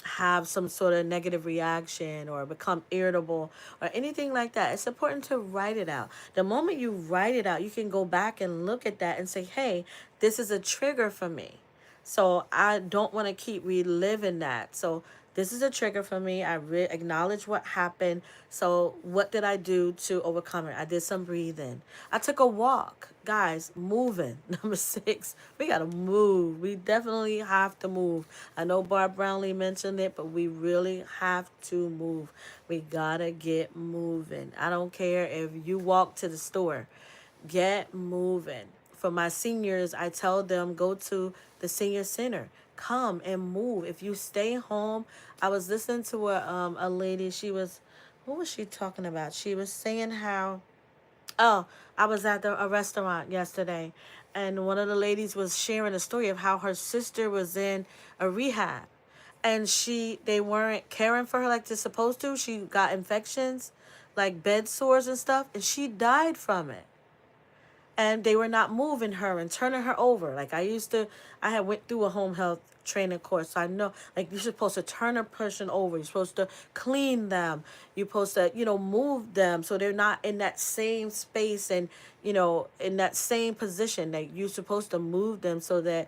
have some sort of negative reaction, or become irritable, or anything like that. It's important to write it out. The moment you write it out, you can go back and look at that and say, hey, this is a trigger for me. So I don't want to keep reliving that. So this is a trigger for me. I acknowledge what happened. So what did I do to overcome it? I did some breathing. I took a walk. Guys, moving. Number 6, we got to move. We definitely have to move. I know Barb Brownlee mentioned it, but we really have to move. We got to get moving. I don't care if you walk to the store. Get moving. For my seniors, I tell them, go to the senior center. Come and move. If you stay home, I was listening to a lady. What was she talking about? She was saying how, oh, I was at a restaurant yesterday, and one of the ladies was sharing a story of how her sister was in a rehab, and they weren't caring for her like they're supposed to. She got infections, like bed sores and stuff, and she died from it. and they were not moving her and turning her over. Like I had went through a home health training course, so I know, like, you're supposed to turn a person over, you're supposed to clean them, you're supposed to, move them so they're not in that same space, and in that same position. That you're supposed to move them so that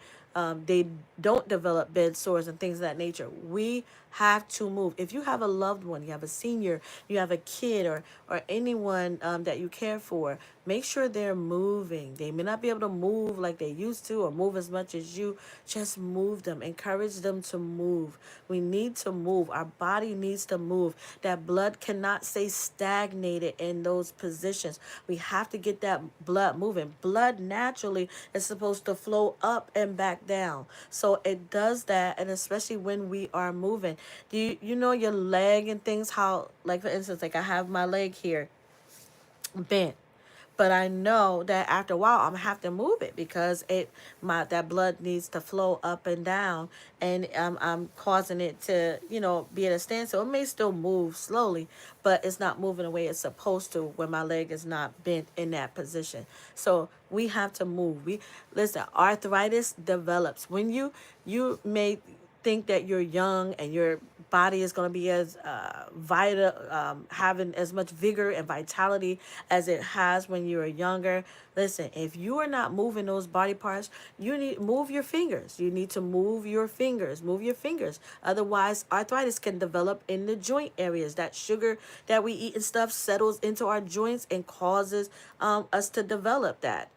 they don't develop bed sores and things of that nature. We have to move. If you have a loved one, you have a senior, you have a kid, or anyone that you care for, make sure they're moving. They may not be able to move like they used to or move as much as you. Just move them. Encourage them to move. We need to move. Our body needs to move. That blood cannot stay stagnated in those positions. We have to get that blood moving. Blood naturally is supposed to flow up and back down. So it does that, and especially when we are moving. Do you know your leg and things, how, like, for instance, like, I have my leg here bent, but I know that after a while I'm gonna have to move it because that blood needs to flow up and down, and I'm causing it to be at a standstill. It may still move slowly, but it's not moving the way it's supposed to when my leg is not bent in that position. So we have to move. We Listen, arthritis develops when you may think that you're young and your body is going to be as vital, having as much vigor and vitality as it has when you were younger. Listen, if you are not moving those body parts, you need move your fingers. You need to move your fingers. Move your fingers. Otherwise, arthritis can develop in the joint areas. That sugar that we eat and stuff settles into our joints and causes us to develop that.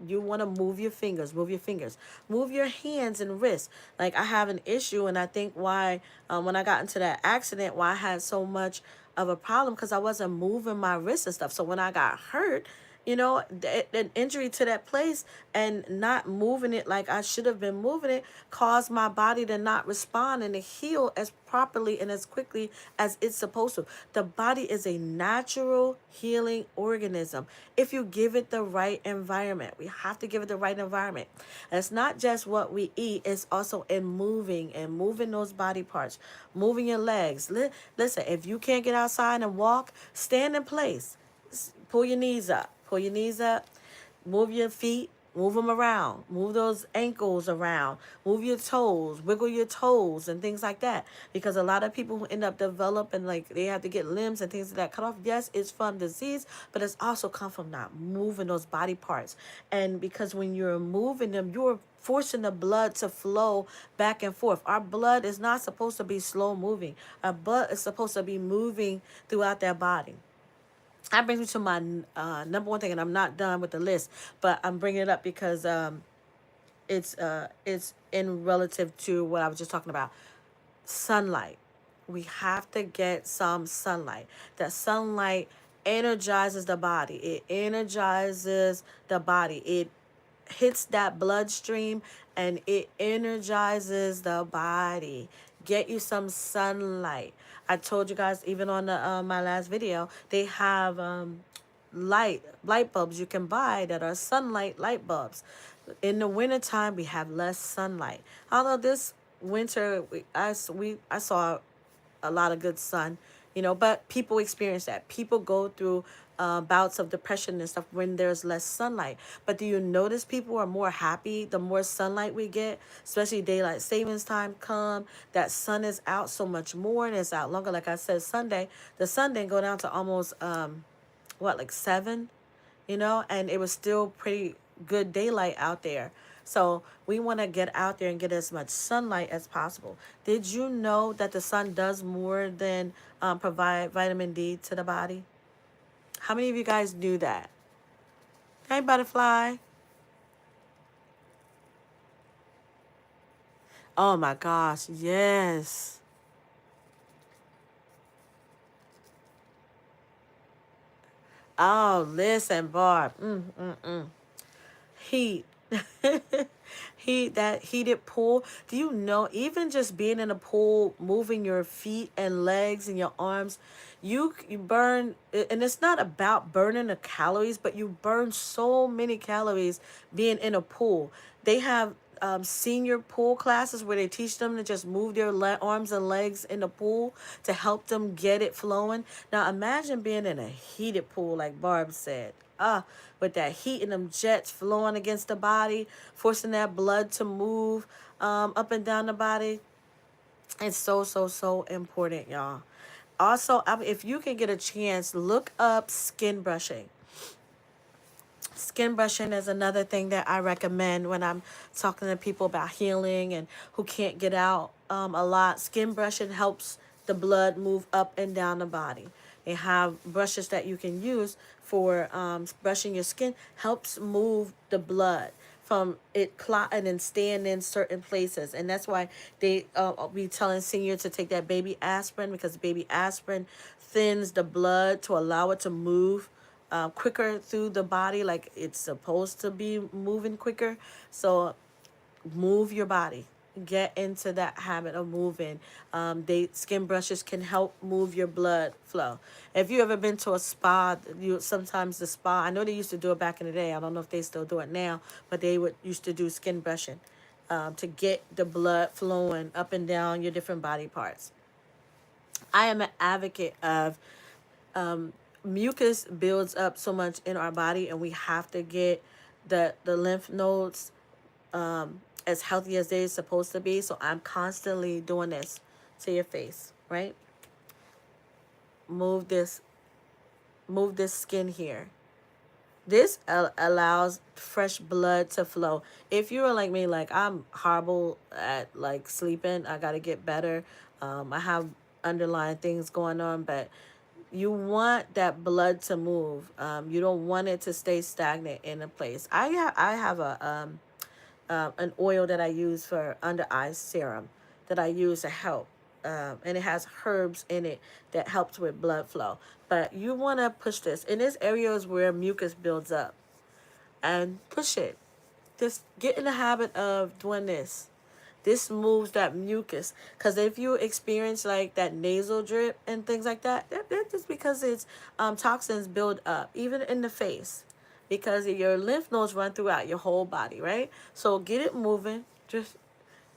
You want to move your fingers. Move your fingers. Move your hands and wrists. Like, I have an issue, and I think why when I got into that accident, why I had so much of a problem, because I wasn't moving my wrists and stuff. So when I got hurt, an injury to that place and not moving it like I should have been moving it caused my body to not respond and to heal as properly and as quickly as it's supposed to. The body is a natural healing organism if you give it the right environment. We have to give it the right environment. And it's not just what we eat, it's also in moving and moving those body parts, moving your legs. Listen, if you can't get outside and walk, stand in place. Pull your knees up. Pull your knees up. Move your feet. Move them around. Move those ankles around. Move your toes. Wiggle your toes and things like that. Because a lot of people who end up developing, like, they have to get limbs and things like that cut off. Yes, it's from disease, but it's also come from not moving those body parts. And because when you're moving them, you're forcing the blood to flow back and forth. Our blood is not supposed to be slow moving. Our blood is supposed to be moving throughout their body. That brings me to my number one thing, and I'm not done with the list, but I'm bringing it up because it's in relative to what I was just talking about. Sunlight. We have to get some sunlight. That sunlight energizes the body. It energizes the body. It hits that bloodstream and it energizes the body. Get you some sunlight. I told you guys, even on the my last video, they have light bulbs you can buy that are sunlight light bulbs. In the wintertime, we have less sunlight. Although this winter, I saw a lot of good sun, but people experience that. People go through bouts of depression and stuff when there's less sunlight. But do you notice people are more happy the more sunlight we get, especially daylight savings time come? That sun is out so much more and it's out longer. Like I said, the sun didn't go down to almost like 7, and it was still pretty good daylight out there. So we want to get out there and get as much sunlight as possible. Did you know that the sun does more than provide vitamin D to the body? How many of you guys knew that? Hey, butterfly. Oh my gosh, yes. Oh, listen, Barb. Heat. That heated pool. Do you know, even just being in a pool, moving your feet and legs and your arms, you burn, and it's not about burning the calories, but you burn so many calories being in a pool. They have senior pool classes where they teach them to just move their arms and legs in the pool to help them get it flowing. Now imagine being in a heated pool, like Barb said. With that heat and them jets flowing against the body, forcing that blood to move up and down the body. It's so, so, so important, y'all. Also, if you can get a chance, look up skin brushing. Skin brushing is another thing that I recommend when I'm talking to people about healing and who can't get out a lot. Skin brushing helps the blood move up and down the body. They have brushes that you can use for brushing your skin, helps move the blood from it clotting and staying in certain places. And that's why they be telling seniors to take that baby aspirin, because baby aspirin thins the blood to allow it to move quicker through the body, like it's supposed to be moving quicker. So move your body. Get into that habit of moving. Skin brushes can help move your blood flow. If you ever been to a spa, sometimes the spa, I know they used to do it back in the day. I don't know if they still do it now, but they would used to do skin brushing to get the blood flowing up and down your different body parts. I am an advocate of mucus builds up so much in our body, and we have to get the lymph nodes as healthy as they're supposed to be. So I'm constantly doing this to your face, right? Move this, move this skin here. This allows fresh blood to flow. If you're like me, like I'm horrible at like sleeping, I gotta get better. I have underlying things going on, but you want that blood to move. You don't want it to stay stagnant in a place. I have an oil that I use for under eye serum that I use to help. And it has herbs in it that helps with blood flow. But you want to push this. In this areas where mucus builds up, and push it. Just get in the habit of doing this. This moves that mucus. Because if you experience like that nasal drip and things like that, that's just because it's toxins build up, even in the face. Because your lymph nodes run throughout your whole body, right? So get it moving. Just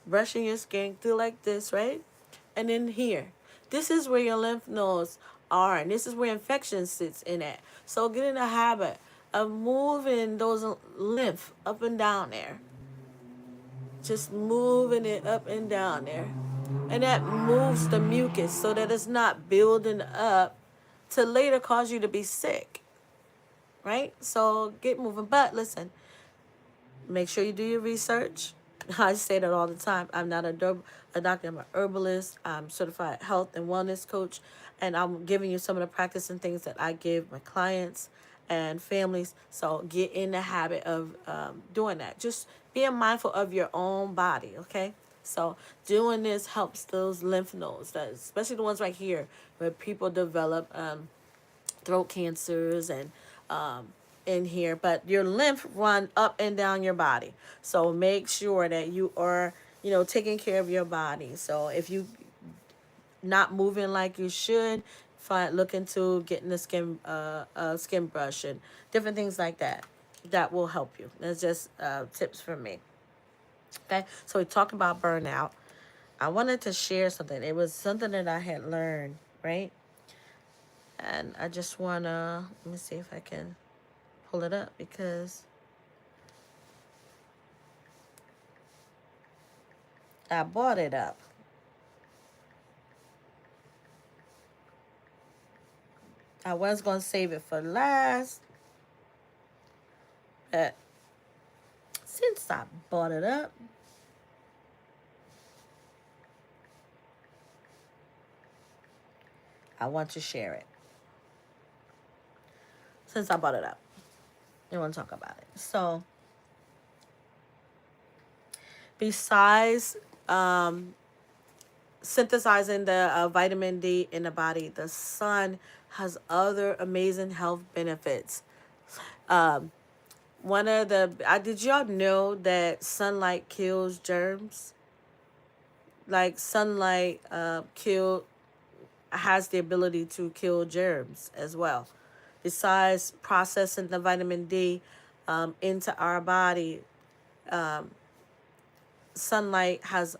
brushing your skin through like this, right? And then here. This is where your lymph nodes are. And this is where infection sits in at. So get in the habit of moving those lymph up and down there. Just moving it up and down there. And that moves the mucus so that it's not building up to later cause you to be sick. Right? So get moving. But listen, make sure you do your research. I say that all the time. I'm not a doctor. I'm an herbalist. I'm certified health and wellness coach. And I'm giving you some of the practice and things that I give my clients and families. So get in the habit of doing that. Just being mindful of your own body, okay? So doing this helps those lymph nodes, especially the ones right here where people develop throat cancers and in here. But your lymph run up and down your body. So make sure that you are, taking care of your body. So if you not moving like you should, look into getting the skin brush and different things like that. That will help you. That's just tips from me. Okay, so we talked about burnout. I wanted to share something. It was something that I had learned, right? And I just wanna let me see if I can pull it up because I bought it up. I was gonna save it for last, but since I bought it up, I want to share it. Since I bought it up, I want to talk about it. So, besides synthesizing the vitamin D in the body, the sun has other amazing health benefits. One of the did y'all know that sunlight kills germs? Like sunlight has the ability to kill germs as well. Besides processing the vitamin D into our body, sunlight has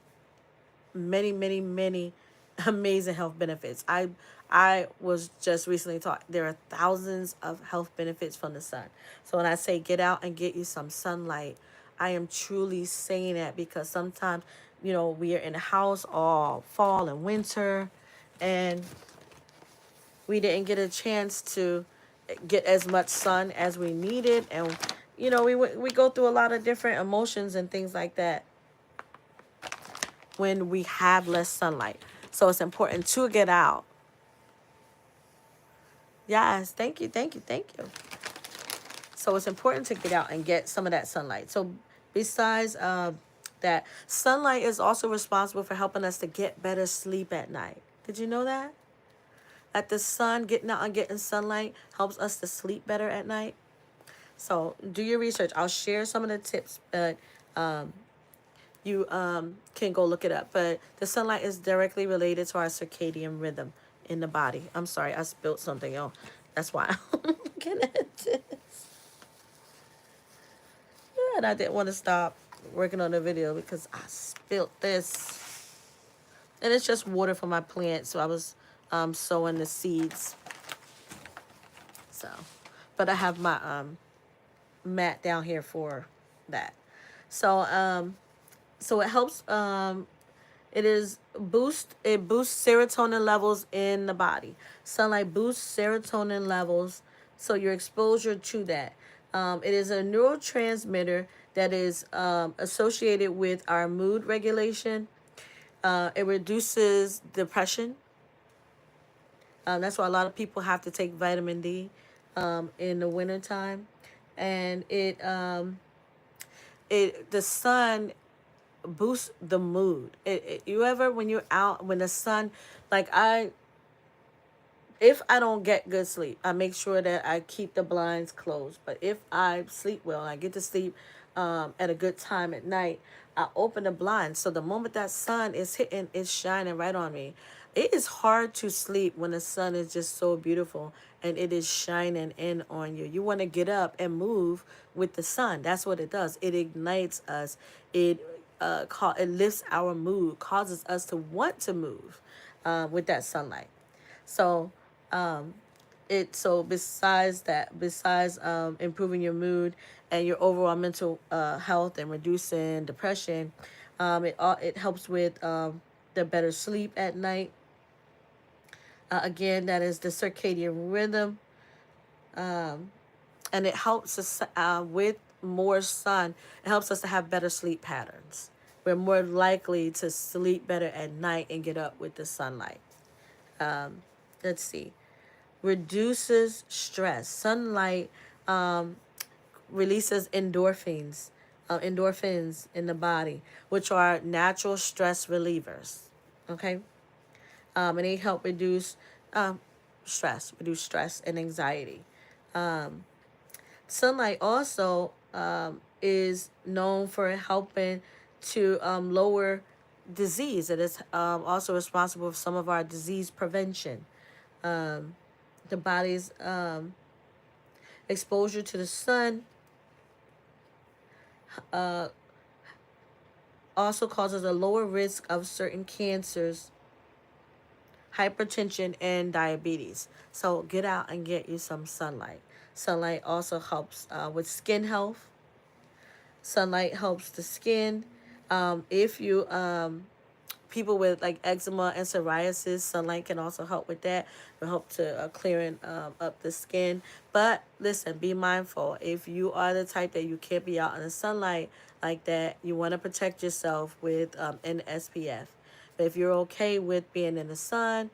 many, many, many amazing health benefits. I was just recently taught there are thousands of health benefits from the sun. So when I say get out and get you some sunlight, I am truly saying that because sometimes, we are in the house all fall and winter, and we didn't get a chance to get as much sun as we needed, and we go through a lot of different emotions and things like that when we have less sunlight. So it's important to get out. Yes, thank you, thank you, thank you. So it's important to get out and get some of that sunlight. So besides that, sunlight is also responsible for helping us to get better sleep at night. Did you know that? That the sun, getting out and getting sunlight, helps us to sleep better at night. So do your research. I'll share some of the tips, but you can go look it up. But the sunlight is directly related to our circadian rhythm in the body. I'm sorry, I spilled something, y'all. That's why I'm looking at this. Yeah, and I didn't want to stop working on the video because I spilled this. And it's just water for my plant, so I was sowing the seeds. So, but I have my mat down here for that. So it helps it boosts serotonin levels in the body. Sunlight boosts serotonin levels, so your exposure to that. It is a neurotransmitter that is associated with our mood regulation. It reduces depression. That's why a lot of people have to take vitamin D in the wintertime. And the sun boosts the mood. You ever, when you're out, when the sun, like if I don't get good sleep, I make sure that I keep the blinds closed. But if I sleep well, I get to sleep at a good time at night, I open the blinds. So the moment that sun is hitting, it's shining right on me. It is hard to sleep when the sun is just so beautiful and it is shining in on you. You want to get up and move with the sun. That's what it does. It ignites us. It lifts our mood, causes us to want to move with that sunlight. So besides improving your mood and your overall mental health and reducing depression, it helps with the better sleep at night. Again, that is the circadian rhythm, and it helps us with more sun. It helps us to have better sleep patterns. We're more likely to sleep better at night and get up with the sunlight. Let's see. Reduces stress. Sunlight releases endorphins in the body, which are natural stress relievers. Okay, and they help reduce stress and anxiety. Sunlight also is known for helping to lower disease. It is also responsible for some of our disease prevention. The body's exposure to the sun also causes a lower risk of certain cancers, hypertension, and diabetes. So get out and get you some sunlight. Sunlight also helps with skin health. Sunlight helps the skin. If you people with like eczema and psoriasis, sunlight can also help with that. It will help to clearing up the skin. But listen, be mindful. If you are the type that you can't be out in the sunlight like that, you want to protect yourself with an SPF. But if you're okay with being in the sun,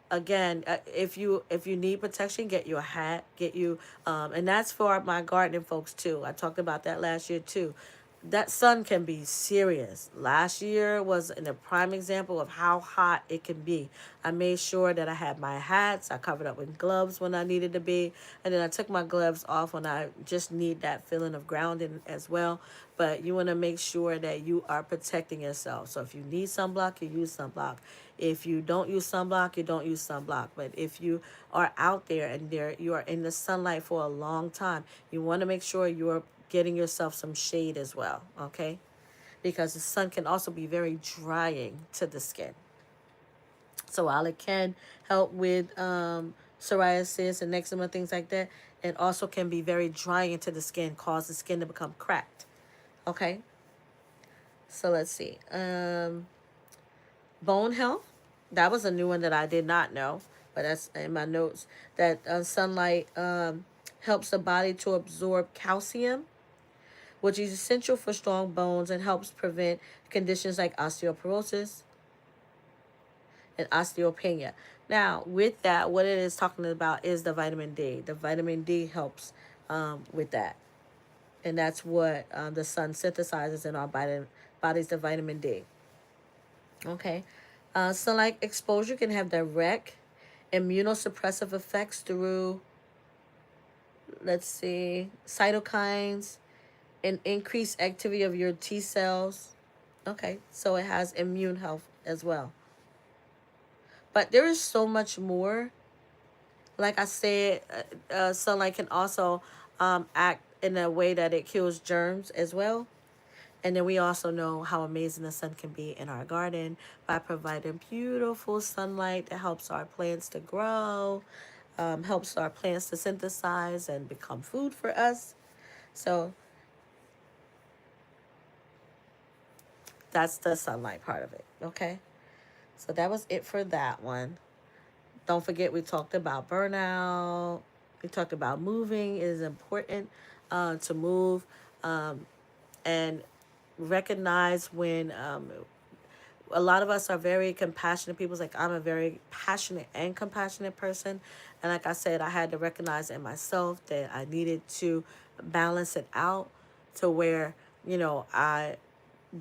again, if you need protection, get you a hat, get you and that's for my gardening folks too. I talked about that last year too. That sun can be serious. Last year was a prime example of how hot it can be. I made sure that I had my hats. I covered up with gloves when I needed to be. And then I took my gloves off when I just need that feeling of grounding as well. But you want to make sure that you are protecting yourself. So if you need sunblock, you use sunblock. If you don't use sunblock, you don't use sunblock. But if you are out there and you are in the sunlight for a long time, you want to make sure you're getting yourself some shade as well, okay? because the sun can also be very drying to the skin. So while it can help with psoriasis and eczema, things like that, it also can be very drying to the skin, cause the skin to become cracked. Okay, so let's see. Bone health. That was a new one that I did not know, but that's in my notes. That sunlight helps the body to absorb calcium, which is essential for strong bones and helps prevent conditions like osteoporosis and osteopenia. Now, with that, what it is talking about is the vitamin D. The vitamin D helps with that. And that's what the sun synthesizes in our bodies, the vitamin D. Okay. Sunlight exposure can have direct immunosuppressive effects through, let's see, cytokines and increased activity of your T cells. Okay, so it has immune health as well. But there is so much more. Like I said, sunlight can also act in a way that it kills germs as well. And then we also know how amazing the sun can be in our garden by providing beautiful sunlight that helps our plants to grow, helps our plants to synthesize and become food for us. So that's the sunlight part of it. Okay. So that was it for that one. Don't forget, we talked about burnout. We talked about moving. It is important to move and recognize when a lot of us are very compassionate people. Like, I'm a very passionate and compassionate person. And like I said, I had to recognize in myself that I needed to balance it out to where, I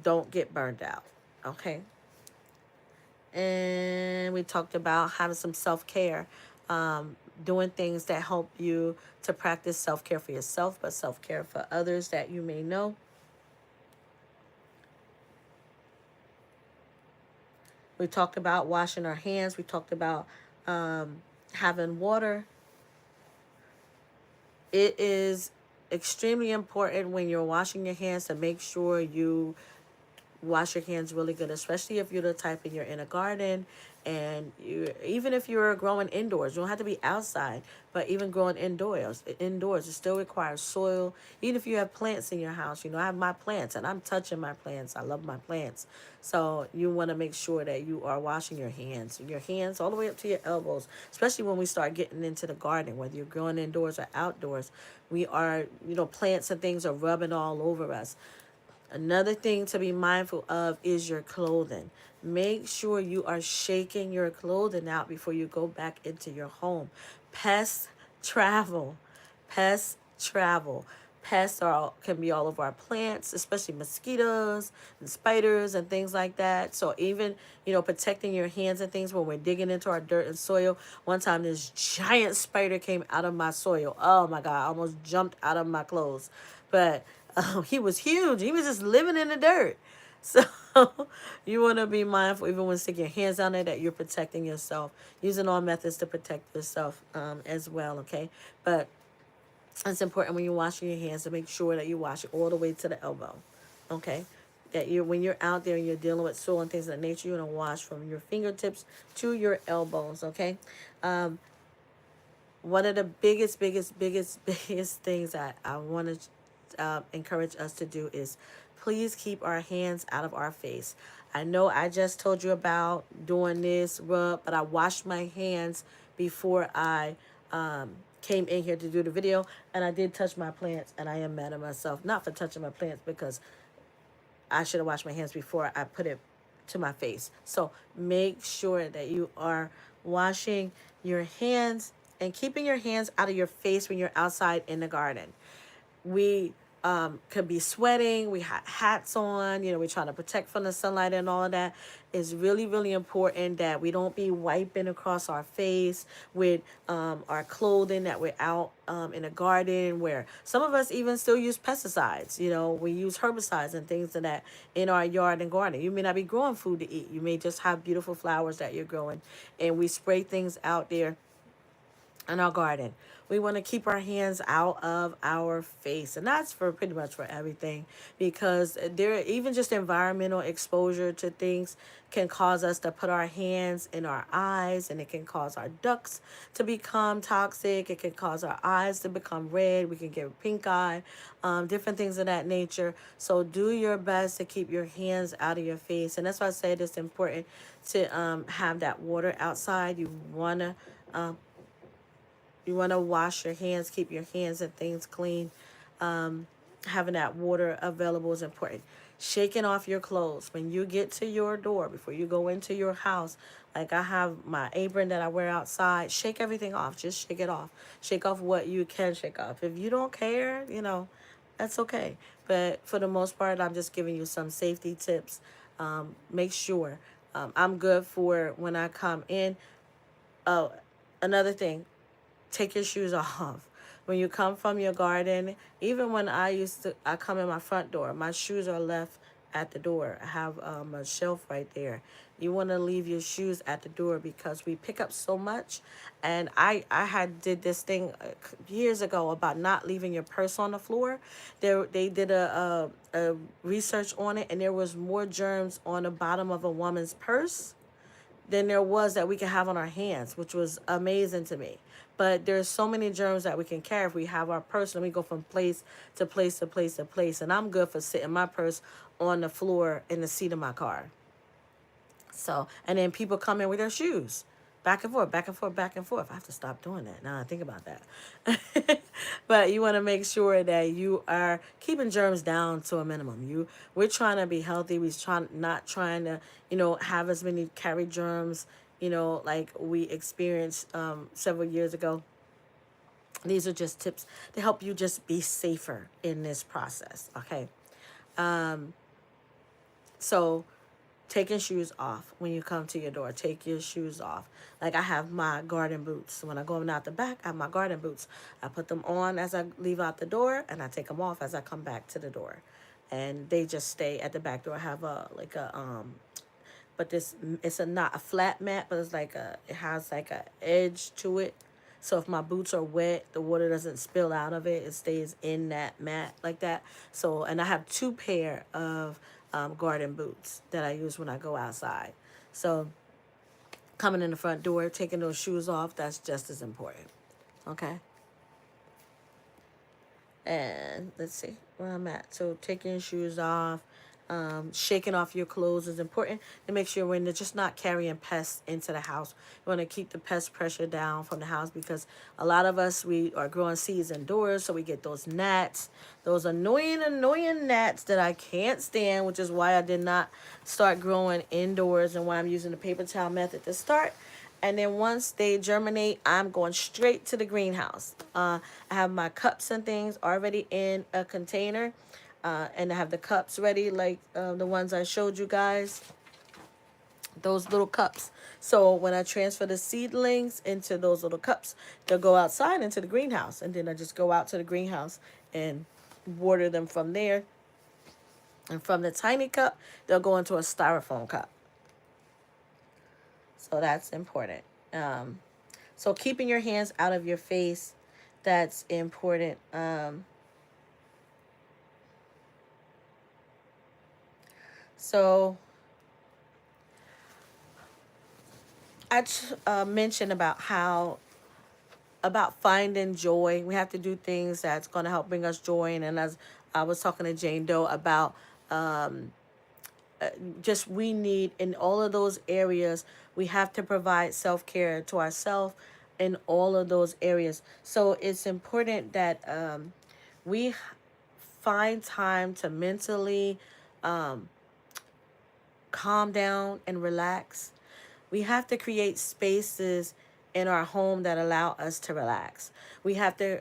don't get burned out. Okay. And we talked about having some self-care, doing things that help you to practice self-care for yourself, but self-care for others that you may know. We talked about washing our hands. We talked about having water. It is extremely important when you're washing your hands to make sure you wash your hands really good, especially if you're the type and you're in a garden, and even if you're growing indoors, you don't have to be outside, but even growing indoors, it still requires soil. Even if you have plants in your house, I have my plants and I'm touching my plants. I love my plants. So you want to make sure that you are washing your hands all the way up to your elbows, especially when we start getting into the garden, whether you're growing indoors or outdoors. We are, plants and things are rubbing all over us. Another thing to be mindful of is your clothing. Make sure you are shaking your clothing out before you go back into your home. Pests travel. Pests travel. Pests can be all over our plants, especially mosquitoes and spiders and things like that. So even, protecting your hands and things when we're digging into our dirt and soil. One time this giant spider came out of my soil. Oh my God, I almost jumped out of my clothes. But he was huge. He was just living in the dirt. So you want to be mindful, even when sticking your hands down there, that you're protecting yourself, using all methods to protect yourself as well. Okay, but it's important when you're washing your hands to make sure that you wash it all the way to the elbow. Okay, that when you're out there and you're dealing with soil and things of that nature, you're gonna wash from your fingertips to your elbows. Okay. One of the biggest things that I want to encourage us to do is please keep our hands out of our face. I know I just told you about doing this rub, but I washed my hands before I came in here to do the video, and I did touch my plants, and I am mad at myself, not for touching my plants, because I should have washed my hands before I put it to my face. So make sure that you are washing your hands and keeping your hands out of your face when you're outside in the garden. We could be sweating. We have hats on. We're trying to protect from the sunlight and all of that. It's really, really important that we don't be wiping across our face with our clothing, that we're out in a garden, where some of us even still use pesticides. We use herbicides and things of that in our yard and garden. You may not be growing food to eat. You may just have beautiful flowers that you're growing, and we spray things out there in our garden. We want to keep our hands out of our face, and that's for pretty much for everything, because there even just environmental exposure to things can cause us to put our hands in our eyes, and it can cause our ducts to become toxic. It can cause our eyes to become red. We can get pink eye, different things of that nature. So do your best to keep your hands out of your face, and that's why I said it's important to have that water outside. You want to wash your hands, keep your hands and things clean. Having that water available is important. Shaking off your clothes when you get to your door, before you go into your house. Like I have my apron that I wear outside. Shake everything off. Just shake it off. Shake off what you can shake off. If you don't care, that's okay. But for the most part, I'm just giving you some safety tips. Make sure I'm good for when I come in. Oh, another thing, take your shoes off. When you come from your garden, even when I come in my front door, my shoes are left at the door. I have a shelf right there. You want to leave your shoes at the door because we pick up so much. And I had did this thing years ago about not leaving your purse on the floor. They did a research on it, and there was more germs on the bottom of a woman's purse than there was that we can have on our hands, which was amazing to me. But there's so many germs that we can carry if we have our purse and we go from place to place to place to place. And I'm good for sitting my purse on the floor in the seat of my car. So, and then people come in with their shoes. Back and forth, back and forth, back and forth. I have to stop doing that now I think about that. But you want to make sure that you are keeping germs down to a minimum. We're trying to be healthy. Not trying to, have as many carry germs, like we experienced several years ago. These are just tips to help you just be safer in this process. Okay. So taking shoes off when you come to your door. Take your shoes off. Like I have my garden boots. When I go out the back, I have my garden boots. I put them on as I leave out the door, and I take them off as I come back to the door. And they just stay at the back door. I have but this it's a not a flat mat, but it has like a edge to it. So if my boots are wet, the water doesn't spill out of it. It stays in that mat like that. So, and I have two pair of garden boots that I use when I go outside. So coming in the front door, taking those shoes off, that's just as important. Okay. And let's see where I'm at. So taking your shoes off, shaking off your clothes is important to make sure when they're just not carrying pests into the house. You want to keep the pest pressure down from the house, because a lot of us, we are growing seeds indoors, so we get those gnats, those annoying gnats that I can't stand, which is why I did not start growing indoors and why I'm using the paper towel method to start. And then once they germinate, I'm going straight to the greenhouse. I have my cups and things already in a container. And I have the cups ready, like the ones I showed you guys, those little cups. So when I transfer the seedlings into those little cups, they'll go outside into the greenhouse. And then I just go out to the greenhouse and water them from there. And from the tiny cup, they'll go into a styrofoam cup. So that's important. So keeping your hands out of your face, that's important. So I mentioned about finding joy. We have to do things that's going to help bring us joy. And as I was talking to Jane Doe about just we need in all of those areas, we have to provide self-care to ourselves in all of those areas. So it's important that we find time to mentally calm down and relax. We have to create spaces in our home that allow us to relax. We have to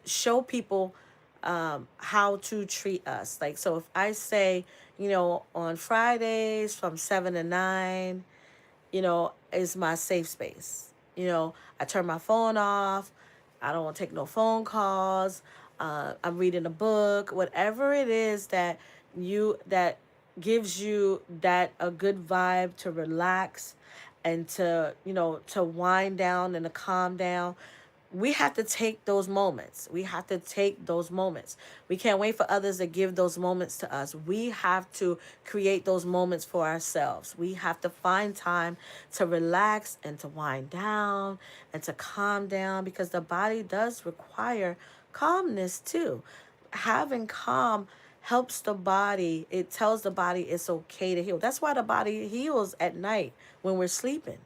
show people how to treat us. Like, so if I say, on Fridays from 7 to 9, is my safe space. I turn my phone off. I don't want to take no phone calls. I'm reading a book, whatever it is that gives you that a good vibe to relax and to, to wind down and to calm down. We have to take those moments. We have to take those moments. We can't wait for others to give those moments to us. We have to create those moments for ourselves. We have to find time to relax and to wind down and to calm down, because the body does require calmness too. Having calm helps the body. It tells the body it's okay to heal. That's why the body heals at night when we're sleeping,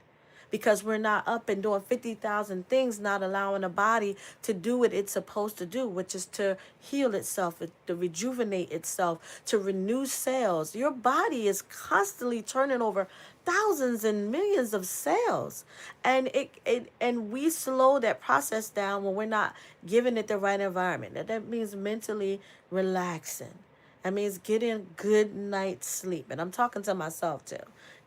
because we're not up and doing 50,000 things, not allowing the body to do what it's supposed to do, which is to heal itself, to rejuvenate itself, to renew cells. Your body is constantly turning over thousands and millions of cells. And and we slow that process down when we're not giving it the right environment. That means mentally relaxing. That means getting good night's sleep. And I'm talking to myself too.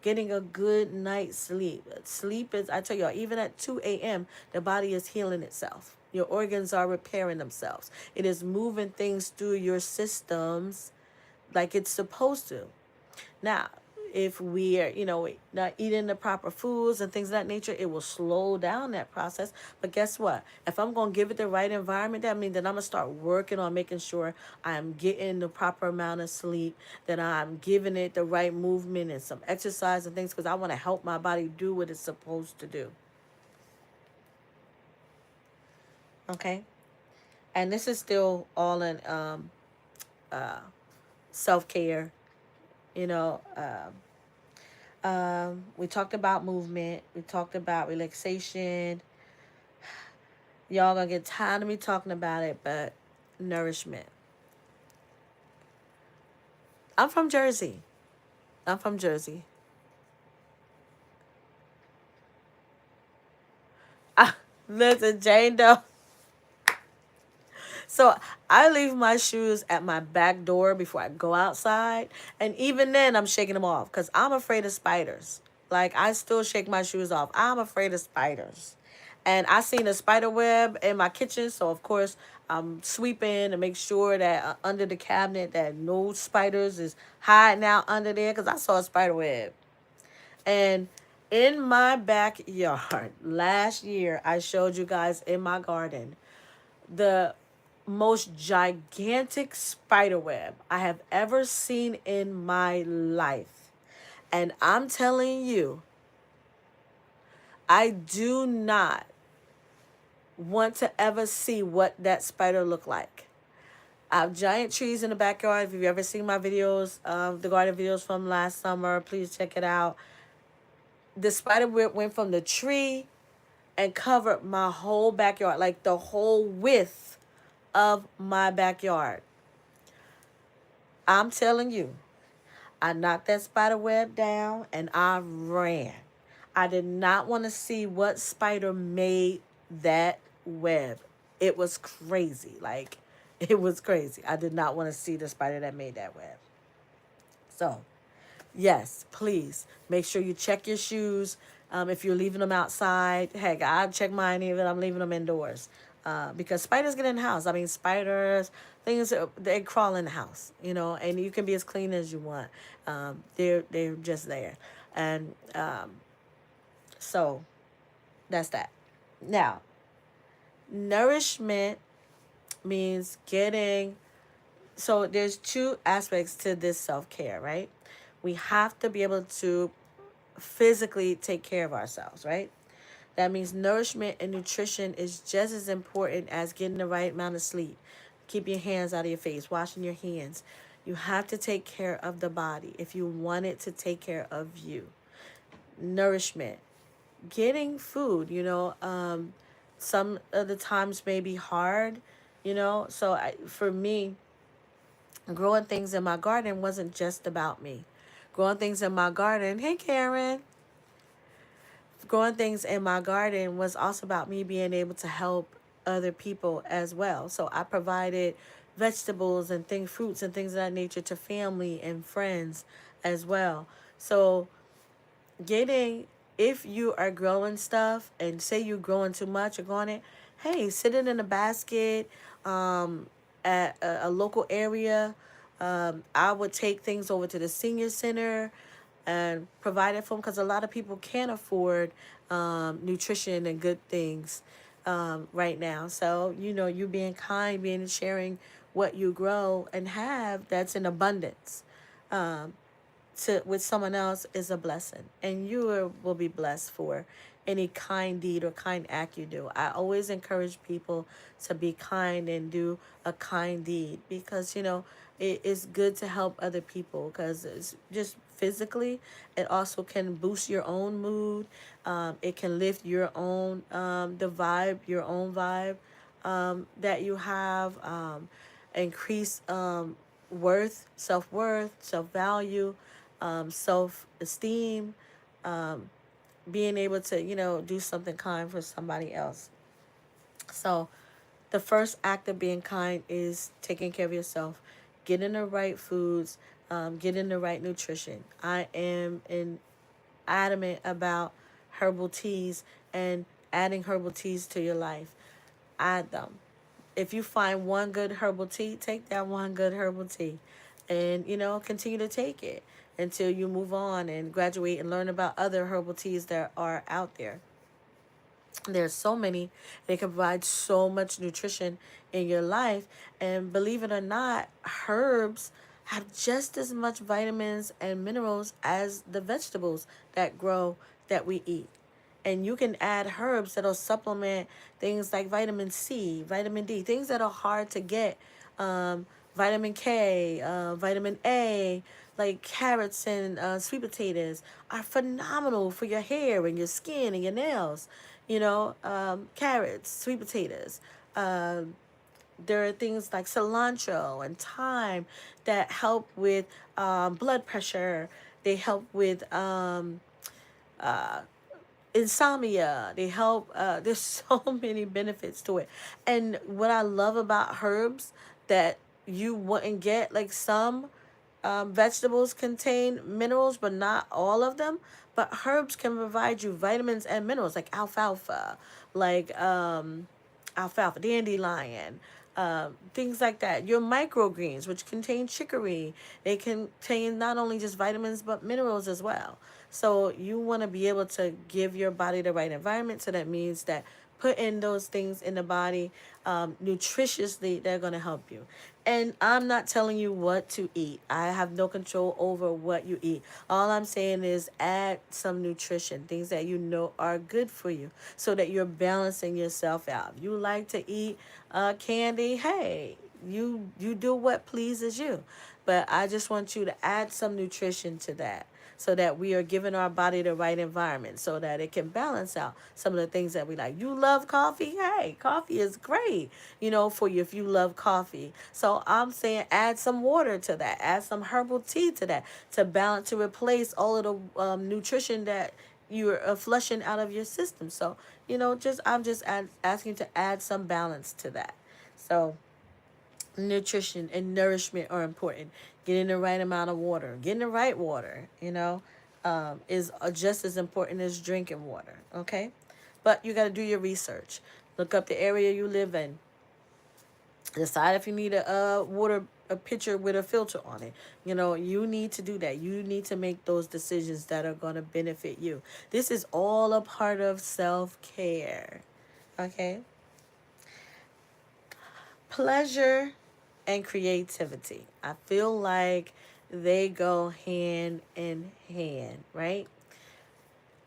Getting a good night's sleep. Sleep is, I tell you, even at 2 a.m., the body is healing itself. Your organs are repairing themselves. It is moving things through your systems like it's supposed to. Now, if we are, not eating the proper foods and things of that nature, it will slow down that process. But guess what? If I'm going to give it the right environment, that means that I'm going to start working on making sure I'm getting the proper amount of sleep, that I'm giving it the right movement and some exercise and things, because I want to help my body do what it's supposed to do. Okay? And this is still all in self-care, you know. We talked about movement. We talked about relaxation. Y'all gonna get tired of me talking about it, but nourishment. I'm from Jersey. I'm from Jersey. Listen, Jane Doe. So I leave my shoes at my back door before I go outside. And even then, I'm shaking them off because I'm afraid of spiders. Like, I still shake my shoes off. I'm afraid of spiders. And I seen a spider web in my kitchen. So, of course, I'm sweeping to make sure that under the cabinet that no spiders is hiding out under there, because I saw a spider web. And in my backyard, last year, I showed you guys in my garden the most gigantic spider web I have ever seen in my life. And I'm telling you, I do not want to ever see what that spider looked like. I have giant trees in the backyard. If you've ever seen my videos, the garden videos from last summer, please check it out. The spider web went from the tree and covered my whole backyard, like the whole width of my backyard. I'm telling you, I knocked that spider web down and I ran. I did not want to see what spider made that web. It was crazy. Like, it was crazy. I did not want to see the spider that made that web. So, yes, please make sure you check your shoes. If you're leaving them outside, heck, I check mine even. I'm leaving them indoors, because spiders get in the house. I mean, spiders, things, they crawl in the house, and you can be as clean as you want. They're just there, and so that's that. Now, nourishment means getting. So there's two aspects to this self-care, right? We have to be able to physically take care of ourselves, right? That means nourishment and nutrition is just as important as getting the right amount of sleep. Keep your hands out of your face, washing your hands. You have to take care of the body if you want it to take care of you. Nourishment, getting food, some of the times may be hard, So for me, growing things in my garden wasn't just about me. Growing things in my garden, hey Karen, growing things in my garden was also about me being able to help other people as well. So I provided vegetables and fruits and things of that nature to family and friends as well. So getting, if you are growing stuff and say you're growing too much or growing it, hey, sit it in a basket at a local area. I would take things over to the senior center. and provide it for them, because a lot of people can't afford nutrition and good things right now. So, you being kind, being sharing what you grow and have that's in abundance to with someone else is a blessing, and will be blessed for any kind deed or kind act you do. I always encourage people to be kind and do a kind deed, because it is good to help other people, because it's just physically, it also can boost your own mood. It can lift your own your own vibe that you have, increase self-worth, self-value, self-esteem, being able to, do something kind for somebody else. So the first act of being kind is taking care of yourself, getting the right foods, getting the right nutrition. I am adamant about herbal teas and adding herbal teas to your life. Add them. If you find one good herbal tea, take that one good herbal tea, and continue to take it until you move on and graduate and learn about other herbal teas that are out there. There's so many. They can provide so much nutrition in your life. And believe it or not, herbs have just as much vitamins and minerals as the vegetables that we eat. And you can add herbs that'll supplement things like vitamin C, vitamin D, things that are hard to get. Um, Vitamin K, vitamin A, like carrots and sweet potatoes are phenomenal for your hair and your skin and your nails. Carrots, sweet potatoes. Um, there are things like cilantro and thyme that help with blood pressure. They help with insomnia. They help. There's so many benefits to it. And what I love about herbs that you wouldn't get, like some vegetables contain minerals, but not all of them. But herbs can provide you vitamins and minerals, like like alfalfa, dandelion, things like that. Your microgreens, which contain chicory, they contain not only just vitamins but minerals as well. So you want to be able to give your body the right environment. So that means that put in those things in the body nutritiously, they're going to help you. And I'm not telling you what to eat. I have no control over what you eat. All I'm saying is add some nutrition, things that you know are good for you, so that you're balancing yourself out. If you like to eat candy, hey, you do what pleases you. But I just want you to add some nutrition to that, so that we are giving our body the right environment, so that it can balance out some of the things that we like. You love coffee? Hey, coffee is great, for you if you love coffee. So I'm saying add some water to that, add some herbal tea to that, to balance, to replace all of the nutrition that you're flushing out of your system. So, I'm just asking to add some balance to that. So nutrition and nourishment are important. Getting the right amount of water, getting the right water, is just as important as drinking water. Okay, but you got to do your research. Look up the area you live in. Decide if you need a pitcher with a filter on it. You need to do that. You need to make those decisions that are going to benefit you. This is all a part of self-care. Okay, pleasure and creativity. I feel like they go hand in hand, right?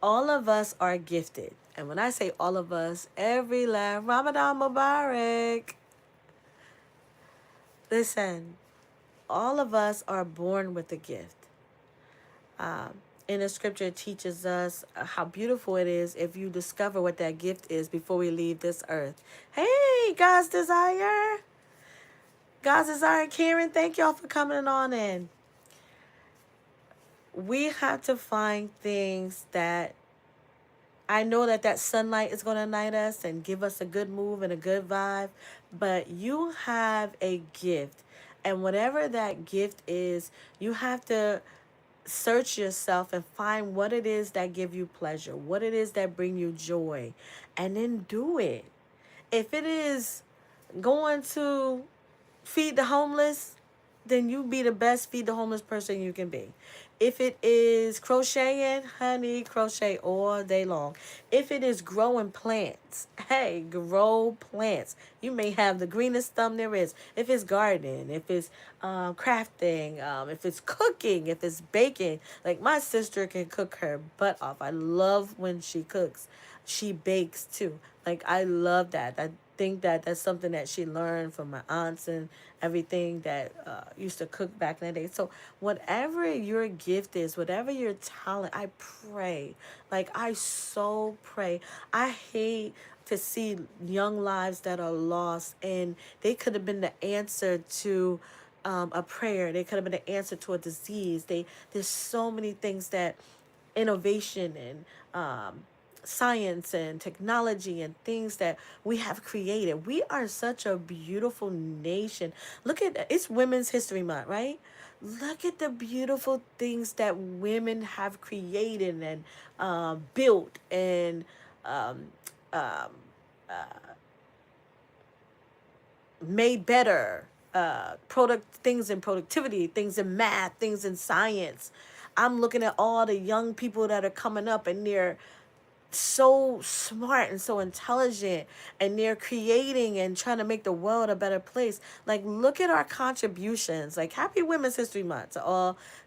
All of us are gifted. And when I say all of us, every last Ramadan Mubarak. Listen, all of us are born with a gift. Um, in the scripture, it teaches us how beautiful it is if you discover what that gift is before we leave this earth. Hey, God's Desire. God's Desire, Karen, thank y'all for coming on in. We have to find things that, I know that sunlight is going to ignite us and give us a good move and a good vibe, but you have a gift. And whatever that gift is, you have to search yourself and find what it is that give you pleasure, what it is that bring you joy, and then do it. If it is going to feed the homeless, then you be the best feed the homeless person you can be. If it is crocheting, honey, crochet all day long. If it is growing plants, hey, grow plants. You may have the greenest thumb there is. If it's gardening, if it's crafting, if it's cooking, if it's baking. Like my sister can cook her butt off. I love when she cooks. She bakes too. Like I love that. I think that that's something that she learned from my aunts and everything that used to cook back in the day. So whatever your gift is, whatever your talent, I pray. Like I so pray. I hate to see young lives that are lost, and they could have been the answer to a prayer. They could have been the answer to a disease. There's so many things that innovation and science and technology and things that we have created. We are such a beautiful nation. Look at it's Women's History Month, right? Look at the beautiful things that women have created and built and um, um, made better. Product things in productivity, things in math, things in science. I'm looking at all the young people that are coming up, and they're so smart and so intelligent, and they're creating and trying to make the world a better place. Like look at our contributions. Like happy Women's History Month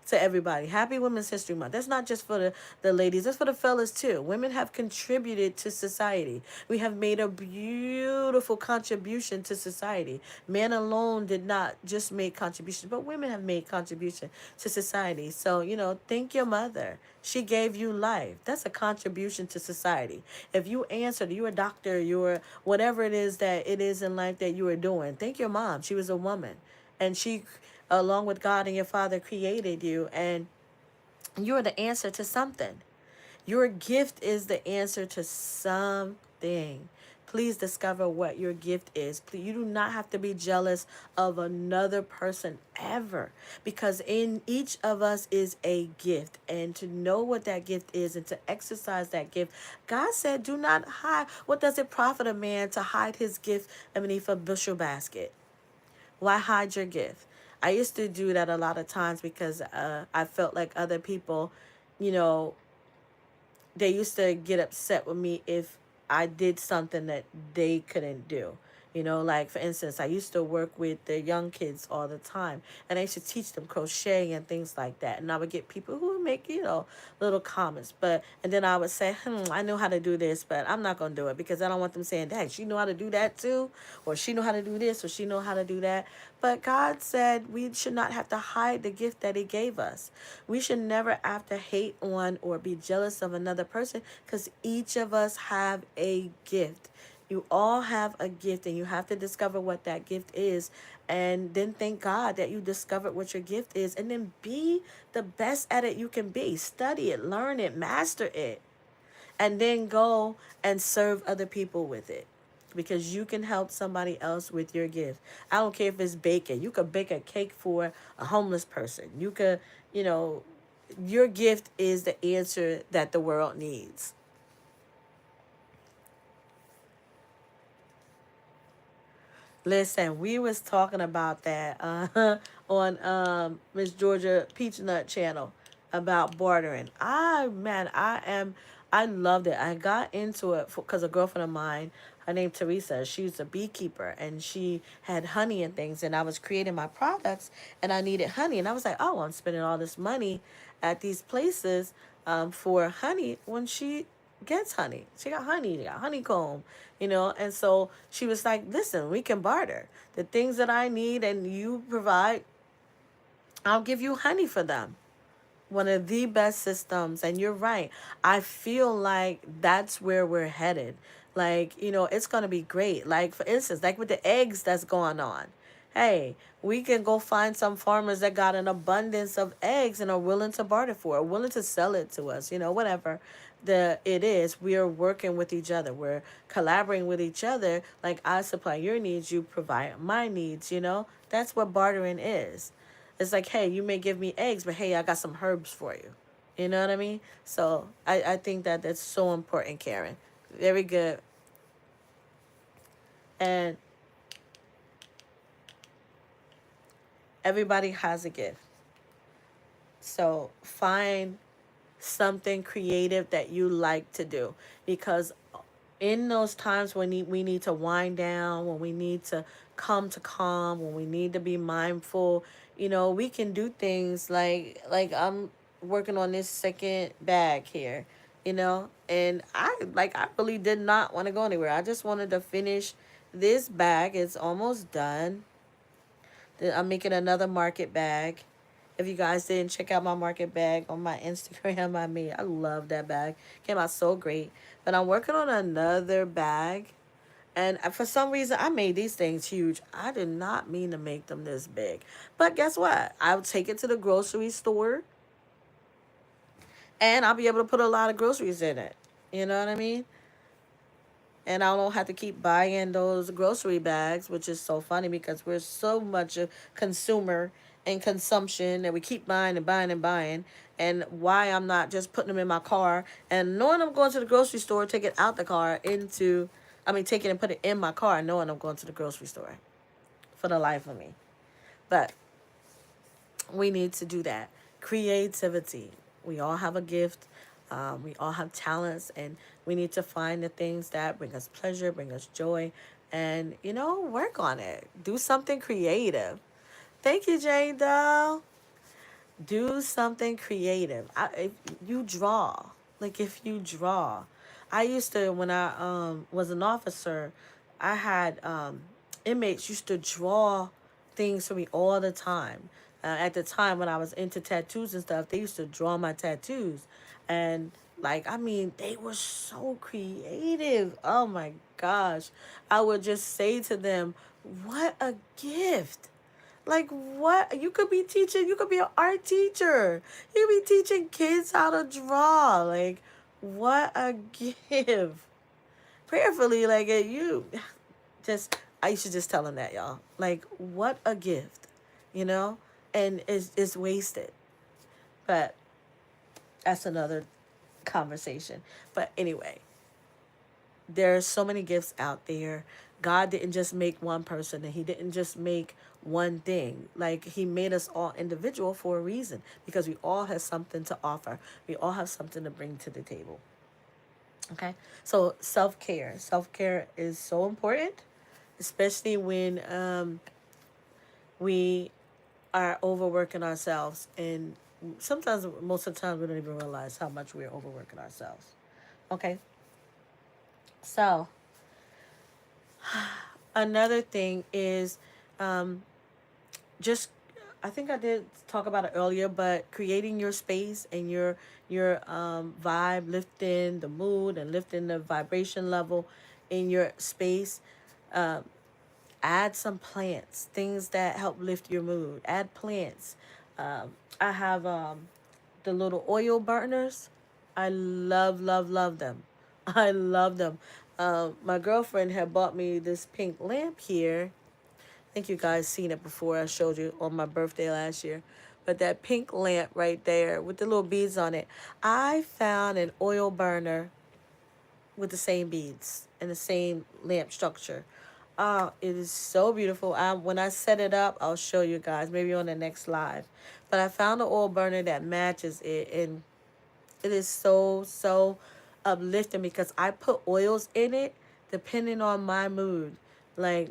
to everybody. Happy Women's History Month. That's not just for the ladies, that's for the fellas too. Women have contributed to society. We have made a beautiful contribution to society. Men alone did not just make contributions, but women have made contribution to society. So, thank your mother. She gave you life. That's a contribution to society. If you answered, you're a doctor, you're whatever it is that it is in life that you are doing. Thank your mom. She was a woman. And she, along with God and your father, created you. And you're the answer to something. Your gift is the answer to something. Please discover what your gift is. Please, you do not have to be jealous of another person ever, because in each of us is a gift. And to know what that gift is and to exercise that gift, God said, do not hide. What does it profit a man to hide his gift beneath a bushel basket? Why hide your gift? I used to do that a lot of times because I felt like other people, you know, they used to get upset with me if I did something that they couldn't do. Like for instance, I used to work with the young kids all the time, and I used to teach them crochet and things like that. And I would get people who would make, little comments, and then I would say, I know how to do this, but I'm not gonna do it because I don't want them saying, "Dang, she know how to do that too," or "She know how to do this," or "She know how to do that." But God said we should not have to hide the gift that He gave us. We should never have to hate on or be jealous of another person, because each of us have a gift. You all have a gift, and you have to discover what that gift is, and then thank God that you discovered what your gift is, and then be the best at it you can be. Study it, learn it, master it, and then go and serve other people with it, because you can help somebody else with your gift. I don't care if it's baking. You could bake a cake for a homeless person. You could, your gift is the answer that the world needs. Listen, we was talking about that on Miss Georgia Peachnut channel about bartering. I loved it. I got into it because a girlfriend of mine, her name Teresa, she's a beekeeper, and she had honey and things, and I was creating my products, and I needed honey, and I was like, oh, I'm spending all this money at these places for honey when she gets honey. She got honey, she got honeycomb, and so she was like, listen, we can barter. The things that I need and you provide, I'll give you honey for them. One of the best systems. And you're right. I feel like that's where we're headed. Like, it's going to be great. Like, for instance, like with the eggs that's going on. Hey, we can go find some farmers that got an abundance of eggs and are willing to barter for it, willing to sell it to us, whatever it is. We are working with each other. We're collaborating with each other. Like I supply your needs, you provide my needs, That's what bartering is. It's like, hey, you may give me eggs, but hey, I got some herbs for you. You know what I mean? So I think that that's so important, Karen. Very good. And everybody has a gift. So find something creative that you like to do, because in those times when we need to wind down, when we need to come to calm, when we need to be mindful, we can do things like I'm working on this second bag here, and I really did not want to go anywhere. I just wanted to finish this bag. It's almost done. I'm making another market bag. If you guys didn't check out my market bag on my Instagram, I love that bag. Came out so great. But I'm working on another bag. And for some reason, I made these things huge. I did not mean to make them this big. But guess what? I'll take it to the grocery store and I'll be able to put a lot of groceries in it. You know what I mean? And I don't have to keep buying those grocery bags, which is so funny because we're so much a consumer and consumption that we keep buying and buying and buying. And why I'm not just putting them in my car and knowing I'm going to the grocery store, take it out the car take it and put it in my car, knowing I'm going to the grocery store for the life of me. But we need to do that. Creativity. We all have a gift. We all have talents, and we need to find the things that bring us pleasure, bring us joy, and work on it. Do something creative. Thank you, Jane Doe. Do something creative. If you draw, if you draw, I used to when I was an officer, I had inmates used to draw things for me all the time. At the time when I was into tattoos and stuff, they used to draw my tattoos, and they were so creative. Oh my gosh, I would just say to them, "What a gift!" Like what? You could be an art teacher. You could be teaching kids how to draw. Like what a gift. Prayerfully, you just I used to just tell them that, y'all. Like what a gift, you know? And it's wasted. But that's another conversation. But anyway, there's so many gifts out there. God didn't just make one person and he didn't just make one thing. Like he made us all individual for a reason because we all have something to offer. We all have something to bring to the table. Okay? So self-care. Self-care is so important, especially when we are overworking ourselves, and sometimes most of the time we don't even realize how much we're overworking ourselves. Okay? So another thing is just I think I did talk about it earlier, but creating your space and your vibe, lifting the mood and lifting the vibration level in your space. Add some plants, things that help lift your mood. Add plants. I have the little oil burners. I love them. I love them. My girlfriend had bought me this pink lamp here. I think you guys seen it before. I showed you on my birthday last year. But that pink lamp right there with the little beads on it, I found an oil burner with the same beads and the same lamp structure. It is so beautiful. When I set it up, I'll show you guys, maybe on the next live. But I found an oil burner that matches it, and it is so uplifting because I put oils in it depending on my mood. Like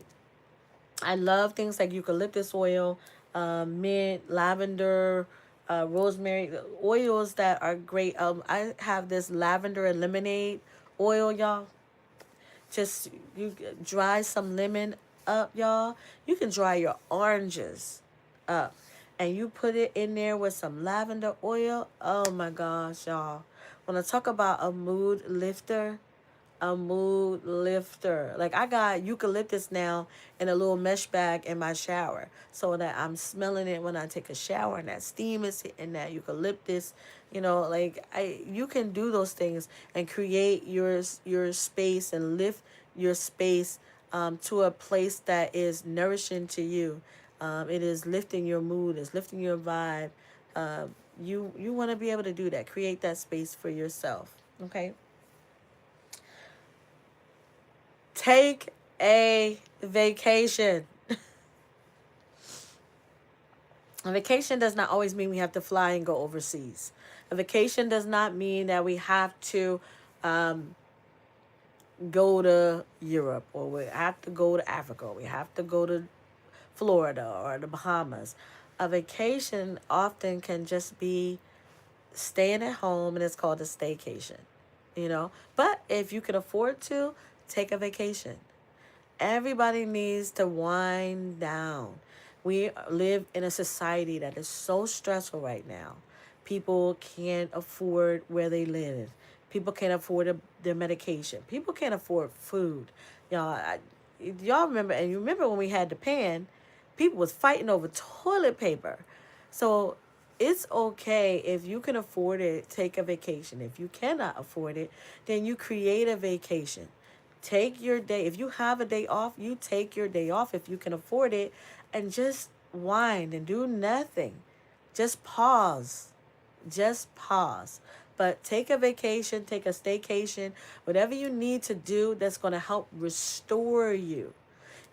I love things like eucalyptus oil, mint, lavender, rosemary, oils that are great. I have this lavender and lemonade oil, y'all. Just you dry some lemon up, y'all. You can dry your oranges up, and you put it in there with some lavender oil. Oh my gosh, y'all! When I talk about a mood lifter. Like I got eucalyptus now in a little mesh bag in my shower so that I'm smelling it when I take a shower and that steam is hitting that eucalyptus. You can do those things and create your space and lift your space to a place that is nourishing to you. It is lifting your mood, it's lifting your vibe. You want to be able to do that. Create that space for yourself. Okay. Take a vacation. A vacation does not always mean we have to fly and go overseas. A vacation does not mean that we have to go to Europe, or we have to go to Africa, or we have to go to Florida or the Bahamas. A vacation often can just be staying at home, and it's called a staycation, you know. But if you can afford to, take a vacation. Everybody needs to wind down. We live in a society that is so stressful right now. People can't afford where they live. People can't afford their medication. People can't afford food. Y'all remember, and you remember when we had the pan, people was fighting over toilet paper. So it's okay if you can afford it, take a vacation. If you cannot afford it, then you create a vacation. Take your day. If you have a day off, you take your day off if you can afford it, and just wind and do nothing. Just pause. Just pause. But take a vacation, take a staycation, whatever you need to do that's going to help restore you.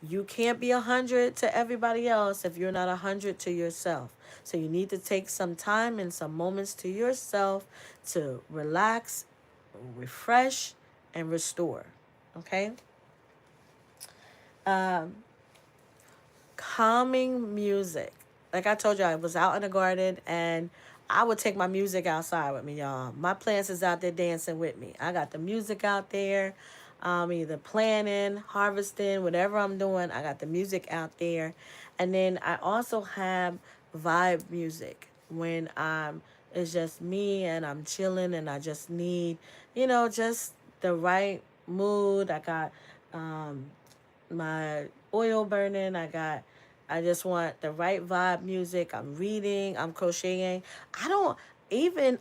You can't be 100 to everybody else if you're not 100 to yourself. So you need to take some time and some moments to yourself to relax, refresh, and restore. Okay? Um, Calming music. Like I told you, I was out in the garden and I would take my music outside with me, y'all. My plants is out there dancing with me. I got the music out there. Either planting, harvesting, whatever I'm doing, I got the music out there. And then I also have vibe music when it's just me and I'm chilling and I just need, just the right mood. I got um, my oil burning. I just want the right vibe music. I'm reading, I'm crocheting. I don't even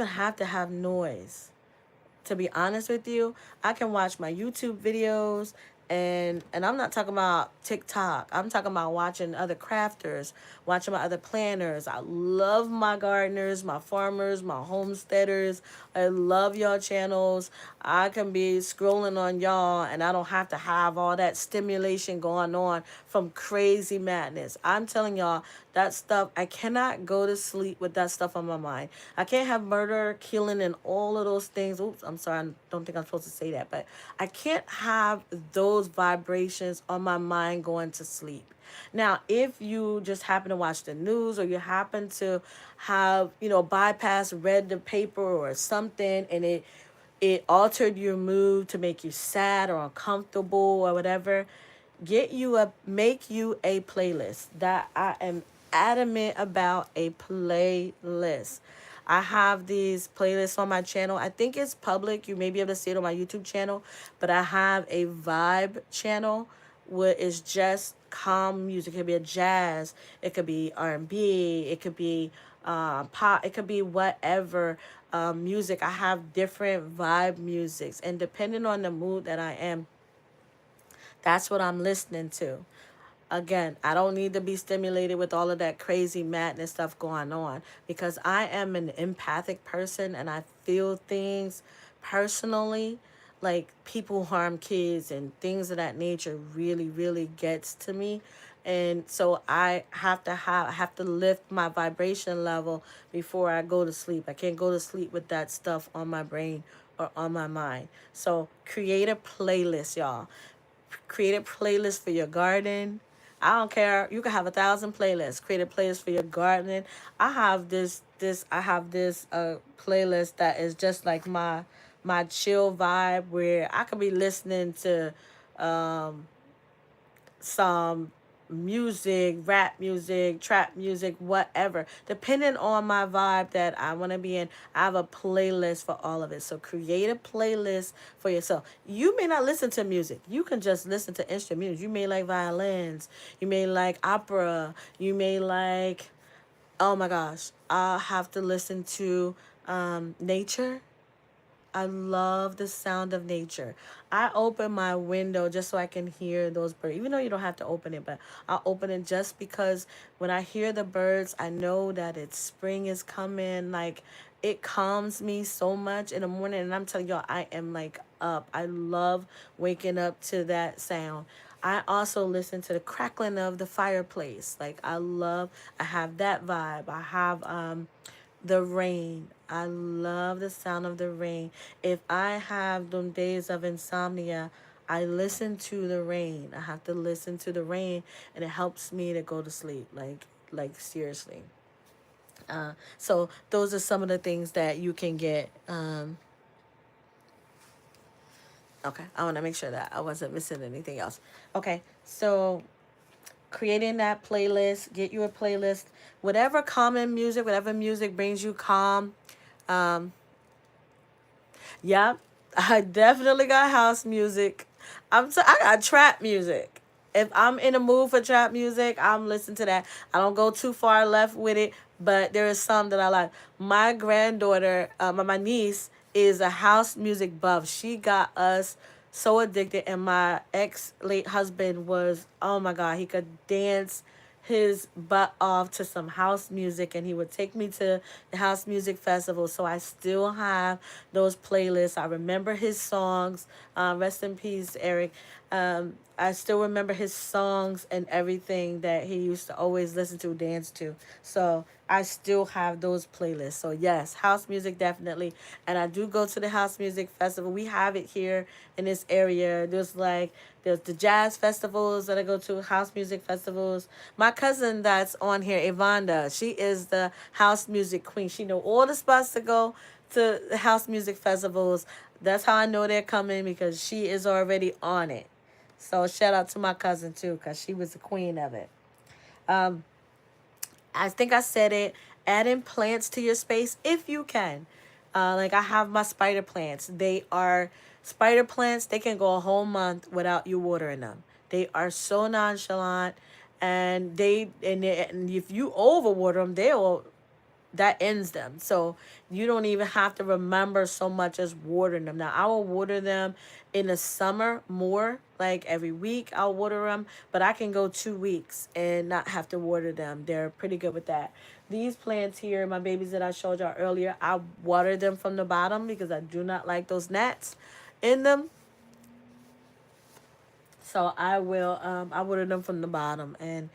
have to have noise, to be honest with you. I can watch my YouTube videos, and I'm not talking about TikTok. I'm talking about watching other crafters, watching my other planners. I love my gardeners, my farmers, my homesteaders. I love y'all channels. I can be scrolling on y'all and I don't have to have all that stimulation going on from crazy madness. I'm telling y'all, that stuff, I cannot go to sleep with that stuff on my mind. I can't have murder, killing, and all of those things. Oops, I'm sorry, I don't think I'm supposed to say that, but I can't have those vibrations on my mind going to sleep. Now, if you just happen to watch the news, or you happen to have, bypass, read the paper or something, and it altered your mood to make you sad or uncomfortable or whatever, make you a playlist. That I am adamant about, a playlist. I have these playlists on my channel. I think it's public. You may be able to see it on my YouTube channel, but I have a vibe channel where it's just calm music. It could be a jazz, it could be R&B, it could be pop, it could be whatever music. I have different vibe musics, and depending on the mood that I am, that's what I'm listening to. Again, I don't need to be stimulated with all of that crazy madness stuff going on, because I am an empathic person and I feel things personally. Like people harm kids and things of that nature really, really gets to me. And so I have to lift my vibration level before I go to sleep. I can't go to sleep with that stuff on my brain or on my mind. So create a playlist, y'all. Create a playlist for your garden. I don't care. You can have 1,000 playlists. Create a playlist for your gardening. I have this playlist that is just like my chill vibe, where I could be listening to some music, rap music, trap music, whatever. Depending on my vibe that I want to be in, I have a playlist for all of it. So create a playlist for yourself. You may not listen to music. You can just listen to instruments. You may like violins. You may like opera. You may like, oh my gosh, I have to listen to nature. I love the sound of nature. I open my window just so I can hear those birds. Even though you don't have to open it, but I'll open it just because when I hear the birds, I know that it's spring is coming. Like, it calms me so much in the morning. And I'm telling y'all, I am like up. I love waking up to that sound. I also listen to the crackling of the fireplace. Like I have that vibe. I have the rain. I love the sound of the rain. If I have them days of insomnia, I listen to the rain. I have to listen to the rain, and it helps me to go to sleep. Like seriously. So those are some of the things that you can get. Okay, I want to make sure that I wasn't missing anything else. Okay, so creating that playlist, get you a playlist, whatever calming music, whatever music brings you calm. Um, Yep, I definitely got house music. I got trap music. If I'm in a mood for trap music, I'm listening to that. I don't go too far left with it, but there is some that I like. My granddaughter, my niece, is a house music buff. She got us so addicted, and my ex late husband was, oh my god, he could dance his butt off to some house music, and he would take me to the house music festival. So I still have those playlists. I remember his songs. Rest in peace, Eric. I still remember his songs and everything that he used to always listen to, dance to. So I still have those playlists. So yes, house music definitely. And I do go to the house music festival. We have it here in this area. There's the jazz festivals that I go to, house music festivals. My cousin that's on here, Evanda, she is the house music queen. She know all the spots to go to the house music festivals. That's how I know they're coming, because she is already on it. So shout out to my cousin too, because she was the queen of it. Um, I think I said it. Adding plants to your space if you can. Like I have my spider plants. They are spider plants. They can go a whole month without you watering them. They are so nonchalant, and and if you overwater them, they will that ends them. So you don't even have to remember so much as watering them. Now I will water them in the summer more, like every week I'll water them, but I can go 2 weeks and not have to water them. They're pretty good with that. These plants here, my babies that I showed y'all earlier, I water them from the bottom because I do not like those gnats in them. So I water them from the bottom, and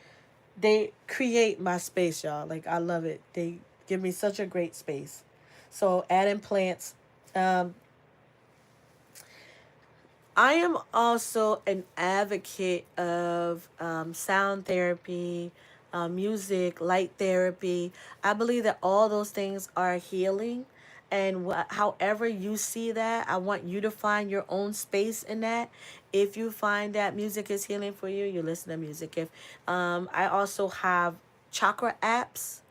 they create my space, y'all. Like I love it. They give me such a great space. So adding plants. Um, I am also an advocate of sound therapy, music, light therapy. I believe that all those things are healing. And however you see that, I want you to find your own space in that. If you find that music is healing for you, you listen to music. If I also have chakra apps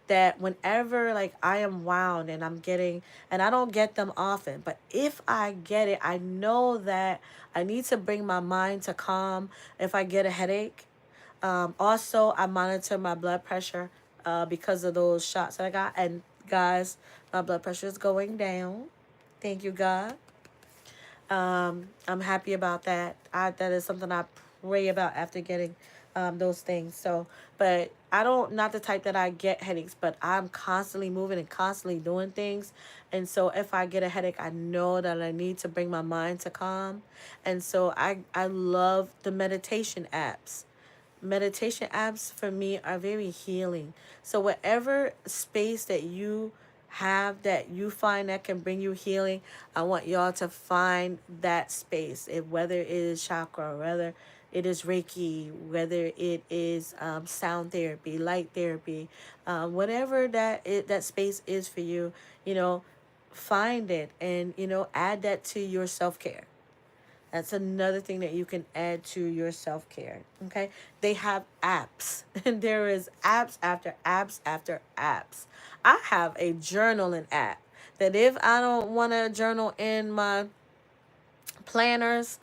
that whenever like I am wound and I'm getting, and I don't get them often, but if I get it, I know that I need to bring my mind to calm if I get a headache. Also, I monitor my blood pressure because of those shots that I got. And guys, my blood pressure is going down. Thank you, God. I'm happy about that. That is something I pray about after getting those things. So, but I don't, not the type that I get headaches, but I'm constantly moving and constantly doing things. And so if I get a headache, I know that I need to bring my mind to calm. And so I love the meditation apps for me are very healing. So whatever space that you have that you find that can bring you healing, I want y'all to find that space. Whether it is chakra, whether it is Reiki, whether it is sound therapy, light therapy, whatever that space is for you, you know, find it, and add that to your self care. That's another thing that you can add to your self care. Okay. They have apps, and there is apps after apps after apps. I have a journaling app that if I don't want to journal in my planners,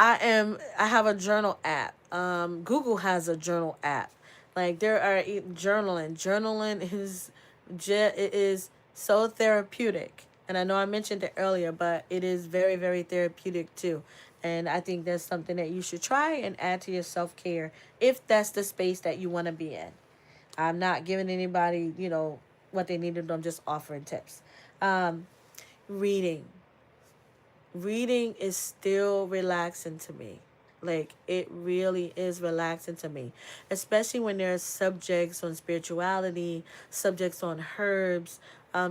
I have a journal app. Google has a journal app. Like there are journaling. Journaling it is so therapeutic. And I know I mentioned it earlier, but it is very, very therapeutic too. And I think that's something that you should try and add to your self care if that's the space that you want to be in. I'm not giving anybody, what they need to do. I'm just offering tips. Um, reading. Reading is still relaxing to me. Like, it really is relaxing to me, especially when there's subjects on spirituality, subjects on herbs,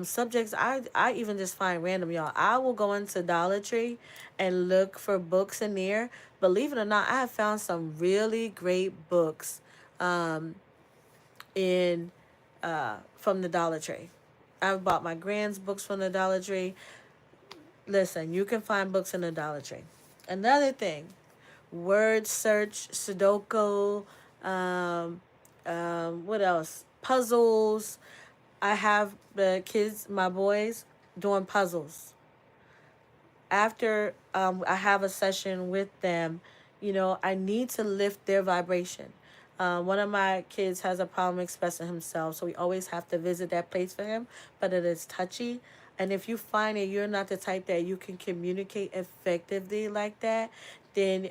subjects I even just find random, y'all. I will go into Dollar Tree and look for books in there. Believe it or not, I have found some really great books in from the Dollar Tree. I've bought my grand's books from the Dollar Tree. Listen, you can find books in the Dollar Tree. Another thing, word search, Sudoku, um, what else? Puzzles. I have the kids, my boys, doing puzzles. After I have a session with them, I need to lift their vibration. One of my kids has a problem expressing himself, so we always have to visit that place for him, but it is touchy. And if you find that you're not the type that you can communicate effectively like that, then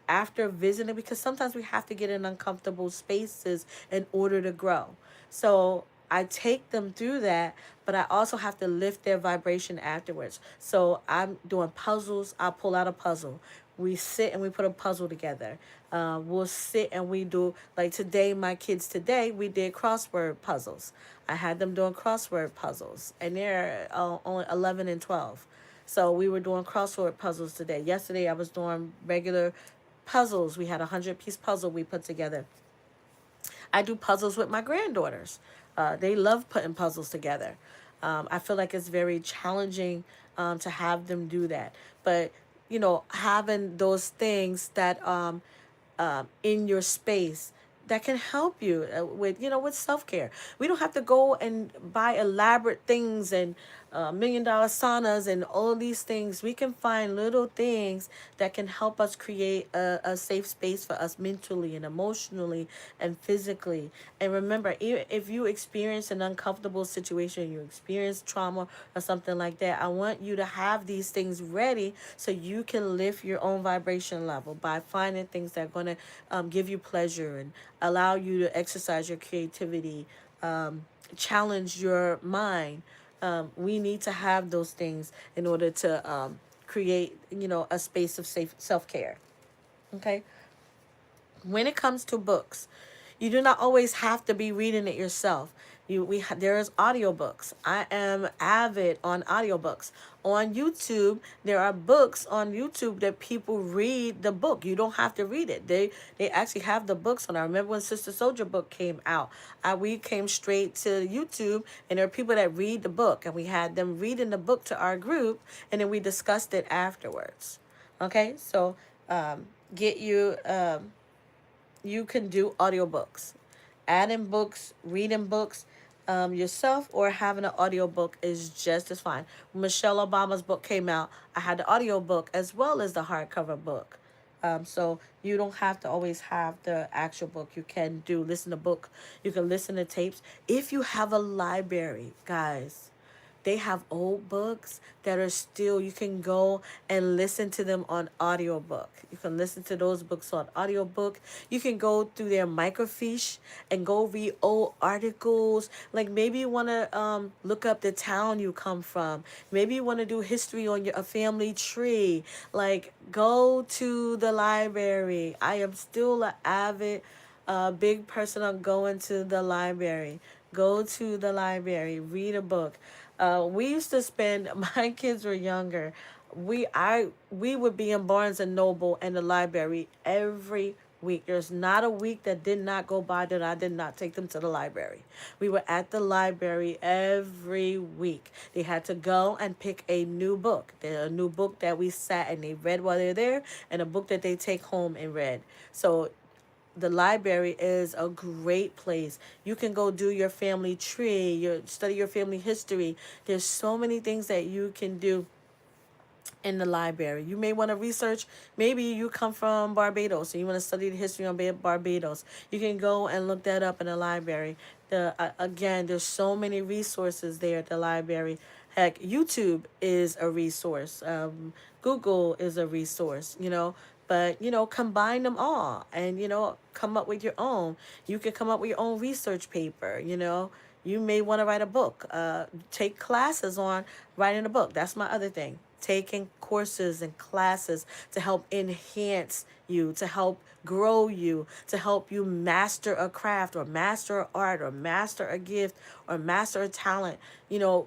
after visiting, because sometimes we have to get in uncomfortable spaces in order to grow. So I take them through that, but I also have to lift their vibration afterwards. So I'm doing puzzles. I'll pull out a puzzle. We sit and we put a puzzle together. We'll sit and we do, like today, my kids today, we did crossword puzzles. I had them doing crossword puzzles, and they're only 11 and 12. So we were doing crossword puzzles today. Yesterday, I was doing regular puzzles. We had a 100-piece puzzle we put together. I do puzzles with my granddaughters. They love putting puzzles together. I feel like it's very challenging to have them do that. But, having those things that in your space that can help you with self-care. We don't have to go and buy elaborate things and $1 million saunas and all these things. We can find little things that can help us create a safe space for us mentally and emotionally and physically. And remember, if you experience an uncomfortable situation, you experience trauma or something like that, I want you to have these things ready so you can lift your own vibration level by finding things that are going to give you pleasure and allow you to exercise your creativity, challenge your mind. We need to have those things in order to create, a space of safe self-care. Okay. When it comes to books, you do not always have to be reading it yourself. There's audiobooks. I am avid on audiobooks. On YouTube, there are books on YouTube that people read the book. You don't have to read it. They actually have the books on. I remember when Sister Soldier book came out. We came straight to YouTube, and there are people that read the book, and we had them reading the book to our group, and then we discussed it afterwards. Okay, so get you you can do audiobooks. Adding books, reading books yourself, or having an audiobook is just as fine. When Michelle Obama's book came out, I had the audiobook as well as the hardcover book. So you don't have to always have the actual book. You can listen to book. You can listen to tapes. If you have a library, guys, they have old books that are still, you can go and listen to them on audiobook. You can listen to those books on audiobook. You can go through their microfiche and go read old articles. Like, maybe you want to look up the town you come from. Maybe you want to do history on a family tree. Like, go to the library. I am still an avid big person on going to the library. Go to the library, read a book. We used to spend, my kids were younger. We would be in Barnes and Noble and the library every week. There's not a week that did not go by that I did not take them to the library. We were at the library every week. They had to go and pick a new book. A new book that we sat and they read while they're there, and a book that they take home and read. So the library is a great place. You can go do your family tree, study your family history. There's so many things that you can do in the library. You may want to research, maybe you come from Barbados and you want to study the history on Barbados. You can go and look that up in the library. Again, there's so many resources there at the library. Heck, YouTube is a resource. Google is a resource, but combine them all and come up with your own. You can come up with your own research paper. You may want to write a book, take classes on writing a book. That's my other thing. taking courses and classes to help enhance you, to help grow you, to help you master a craft or master art or master a gift or master a talent.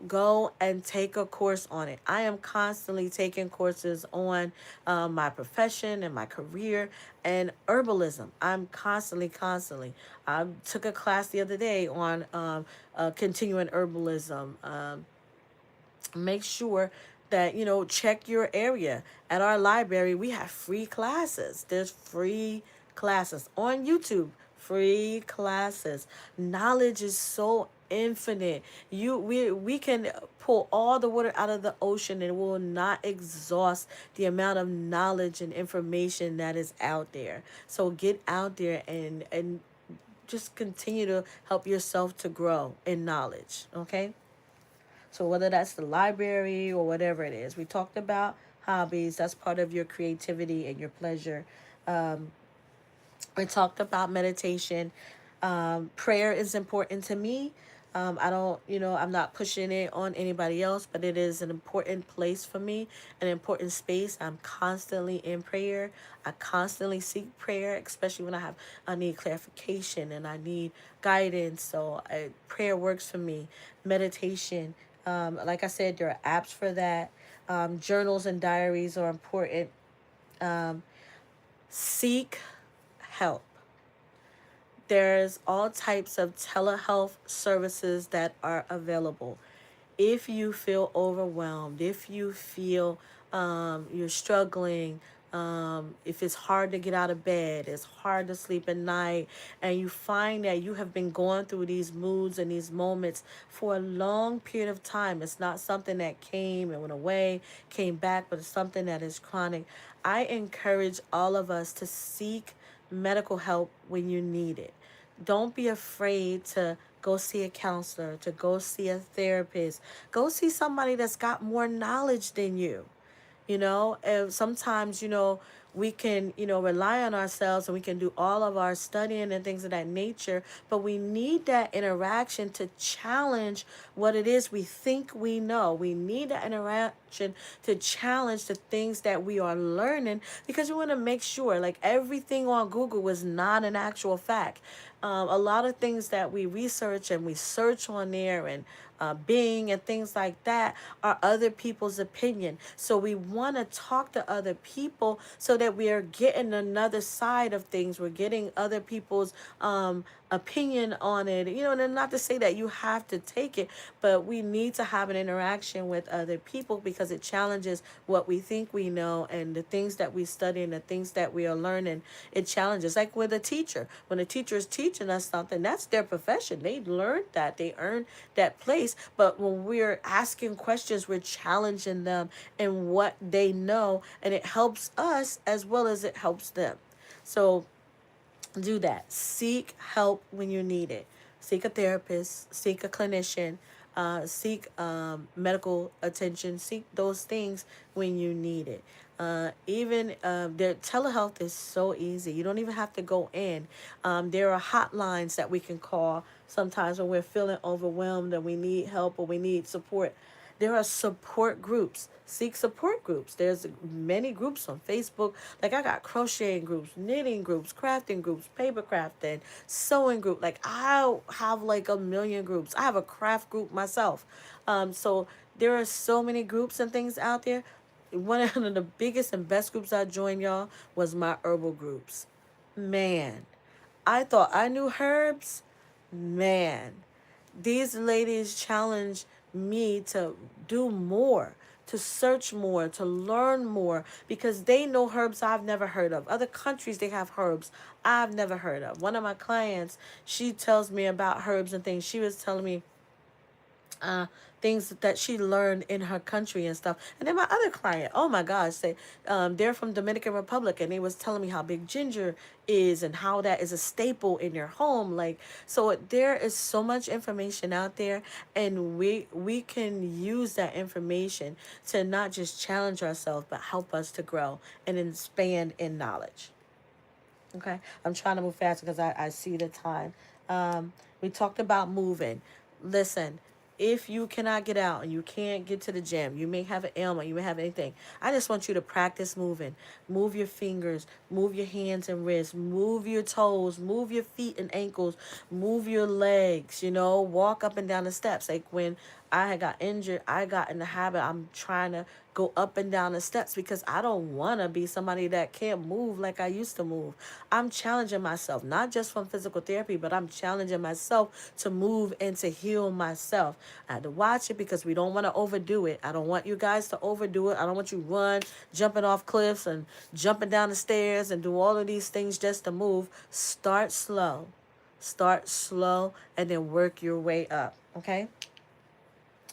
Go and take a course on it. I am constantly taking courses on my profession and my career and herbalism. I'm constantly. I took a class the other day on continuing herbalism. Make sure that check your area. At our library we have free classes. There's free classes on YouTube. Free classes. Knowledge is so infinite. We can pull all the water out of the ocean and it will not exhaust the amount of knowledge and information that is out there. So get out there and just continue to help yourself to grow in knowledge. Okay. So whether that's the library or whatever it is, we talked about hobbies. That's part of your creativity and your pleasure. We talked about meditation. Prayer is important to me. I don't, I'm not pushing it on anybody else, but it is an important place for me, an important space. I'm constantly in prayer. I constantly seek prayer, especially when I need clarification and I need guidance. So prayer works for me. Meditation, like I said, there are apps for that. Journals and diaries are important. Seek help. There's all types of telehealth services that are available. If you feel overwhelmed, if you feel you're struggling, if it's hard to get out of bed, it's hard to sleep at night, and you find that you have been going through these moods and these moments for a long period of time, it's not something that came and went away, came back, but it's something that is chronic. I encourage all of us to seek medical help when you need it. Don't be afraid to go see a counselor, to go see a therapist. Go see somebody that's got more knowledge than you. And sometimes we can rely on ourselves and we can do all of our studying and things of that nature, but we need that interaction to challenge what it is we think we know. We need that interaction to challenge the things that we are learning, because we want to make sure, like, everything on Google was not an actual fact. A lot of things that we research and we search on there and Bing and things like that are other people's opinion. So we want to talk to other people so that we are getting another side of things. We're getting other people's opinion on it. And not to say that you have to take it, but we need to have an interaction with other people because it challenges what we think we know and the things that we study and the things that we are learning. It challenges, like with a teacher. When a teacher is teaching us something, that's their profession. They learned that. They earned that place. But when we're asking questions, we're challenging them in what they know, and it helps us as well as it helps them. So do that. Seek help when you need it. Seek a therapist, seek a clinician, seek medical attention, seek those things when you need it. Even their telehealth is so easy. You don't even have to go in. There are hotlines that we can call sometimes when we're feeling overwhelmed and we need help or we need support. There are support groups. Seek support groups. There's many groups on Facebook. Like, I got crocheting groups, knitting groups, crafting groups, paper crafting, sewing group. Like, I have like a million groups. I have a craft group myself. So there are so many groups and things out there. One of the biggest and best groups I joined, y'all, was my herbal groups. Man, I thought I knew herbs. Man, these ladies challenge me to do more, to search more, to learn more, because they know herbs I've never heard of. Other countries, they have herbs I've never heard of. One of my clients, she tells me about herbs and things. She was telling me uh, things that she learned in her country and stuff. And then my other client, oh my gosh, they're from Dominican Republic, and they was telling me how big ginger is and how that is a staple in their home. Like, so there is so much information out there, and we can use that information to not just challenge ourselves, but help us to grow and expand in knowledge. Okay, I'm trying to move faster because I see the time. We talked about moving. Listen, if you cannot get out and you can't get to the gym, you may have an ailment, you may have anything. I just want you to practice moving. Move your fingers, move your hands and wrists, move your toes, move your feet and ankles, move your legs, walk up and down the steps. Like when I had got injured, I got in the habit, I'm trying to go up and down the steps because I don't want to be somebody that can't move like I used to move. I'm challenging myself, not just from physical therapy, but I'm challenging myself to move and to heal myself. I had to watch it because we don't want to overdo it. I don't want you guys to overdo it. I don't want you run, jumping off cliffs and jumping down the stairs and do all of these things just to move. Start slow. Start slow and then work your way up. Okay?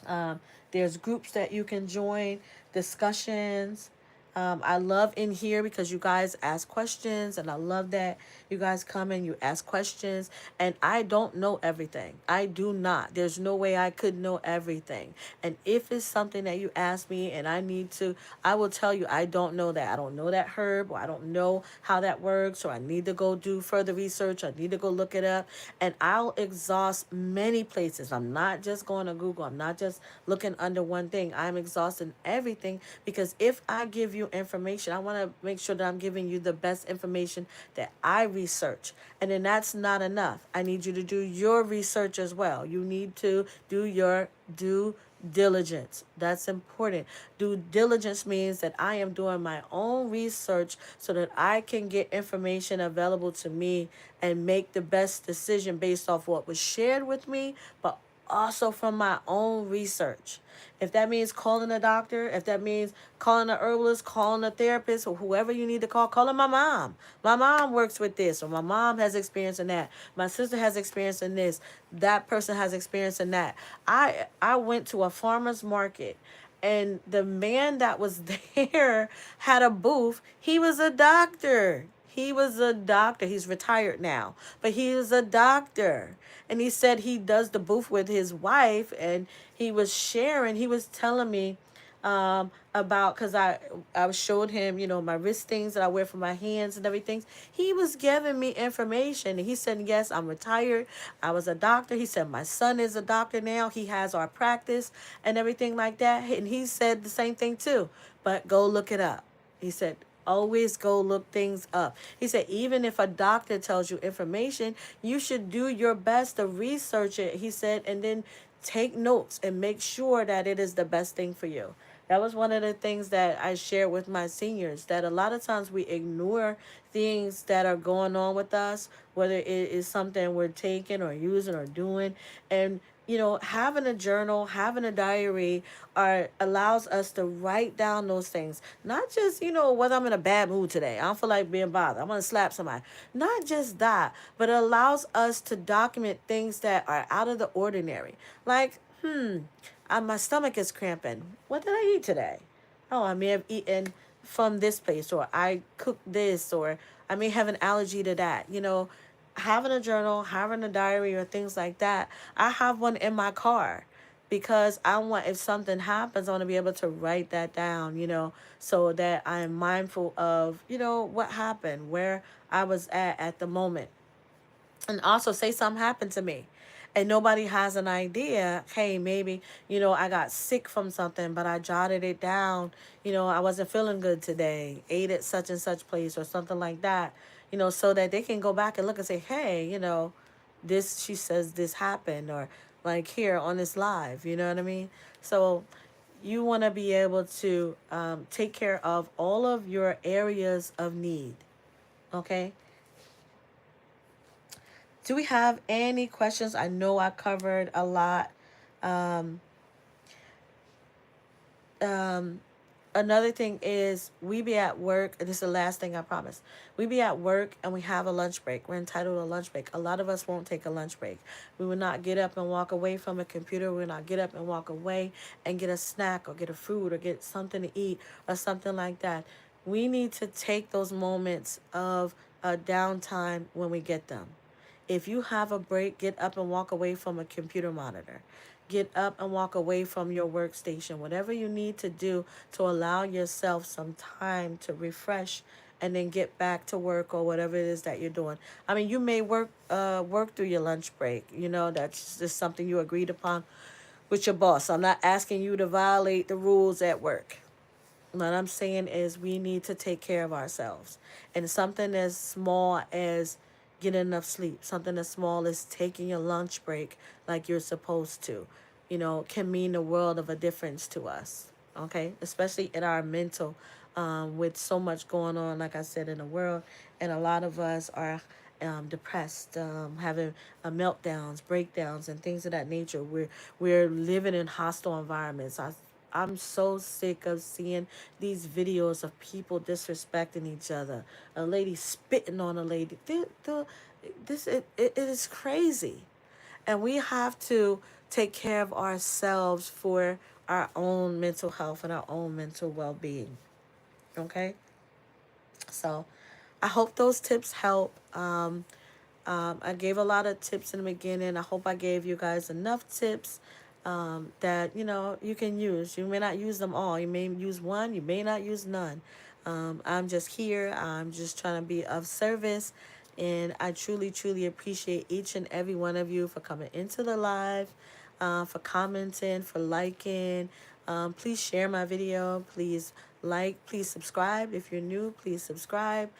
Um, there's groups that you can join, discussions. I love in here because you guys ask questions, and I love that you guys come and you ask questions. And I don't know everything. I do not. There's no way I could know everything. And if it's something that you ask me and I need to, I will tell you I don't know that. I don't know that herb, or I don't know how that works, or I need to go do further research. I need to go look it up. And I'll exhaust many places. I'm not just going to Google. I'm not just looking under one thing. I'm exhausting everything because if I give you information, I want to make sure that I'm giving you the best information that I research. And then that's not enough. I need you to do your research as well. You need to do your due diligence. That's important. Due diligence means that I am doing my own research so that I can get information available to me and make the best decision based off what was shared with me, but also from my own research. If that means calling a doctor, if that means calling a herbalist, calling a therapist, or whoever you need to calling my mom. My mom works with this, or my mom has experience in that. My sister has experience in this. That person has experience in that. I went to a farmer's market, and the man that was there had a booth. He was a doctor. He was a doctor. He's retired now, but he was a doctor. And he said he does the booth with his wife, and he was sharing, he was telling me about, because I showed him, my wrist things that I wear for my hands and everything. He was giving me information. And he said, yes, I'm retired. I was a doctor. He said, my son is a doctor now. He has our practice and everything like that. And he said the same thing too. But go look it up. He said, always go look things up. He said, even if a doctor tells you information, you should do your best to research it. He said, and then take notes and make sure that it is the best thing for you. That was one of the things that I shared with my seniors, that a lot of times we ignore things that are going on with us, whether it is something we're taking or using or doing. And having a journal, having a diary allows us to write down those things. Not just, whether I'm in a bad mood today, I don't feel like being bothered, I'm going to slap somebody. Not just that, but it allows us to document things that are out of the ordinary. Like, my stomach is cramping. What did I eat today? Oh, I may have eaten from this place, or I cooked this, or I may have an allergy to that. Having a journal, having a diary, or things like that. I have one in my car because I want, if something happens, I want to be able to write that down, so that I am mindful of, what happened, where I was at the moment. And also, say something happened to me and nobody has an idea. Hey, maybe, I got sick from something, but I jotted it down. I wasn't feeling good today, ate at such and such place or something like that, so that they can go back and look and say, hey, this, she says this happened, or like here on this live, you know what I mean? So you want to be able to take care of all of your areas of need. Okay. Do we have any questions? I know I covered a lot. Um, um, Another thing is we be at work. And this is the last thing, I promise. We be at work and we have a lunch break. We're entitled to a lunch break. A lot of us won't take a lunch break. We will not get up and walk away from a computer. We will not get up and walk away and get a snack or get a fruit or get something to eat or something like that. We need to take those moments of downtime when we get them. If you have a break, get up and walk away from a computer monitor. Get up and walk away from your workstation. Whatever you need to do to allow yourself some time to refresh and then get back to work or whatever it is that you're doing. I mean, you may work through your lunch break. That's just something you agreed upon with your boss. I'm not asking you to violate the rules at work. What I'm saying is we need to take care of ourselves. And something as small as getting enough sleep, something as small as taking your lunch break like you're supposed to, can mean the world of a difference to us. Okay? Especially in our mental, with so much going on, like I said, in the world. And a lot of us are depressed, having meltdowns, breakdowns, and things of that nature. We're living in hostile environments. I'm so sick of seeing these videos of people disrespecting each other. A lady spitting on a lady. It is crazy. And we have to take care of ourselves for our own mental health and our own mental well being. Okay? So I hope those tips help. I gave a lot of tips in the beginning. I hope I gave you guys enough tips that you can use. You may not use them all. You may use one. You may not use none. I'm just here. I'm just trying to be of service, and I truly, truly appreciate each and every one of you for coming into the live, for commenting, for liking. Please share my video. Please like. Please subscribe if you're new. Please subscribe.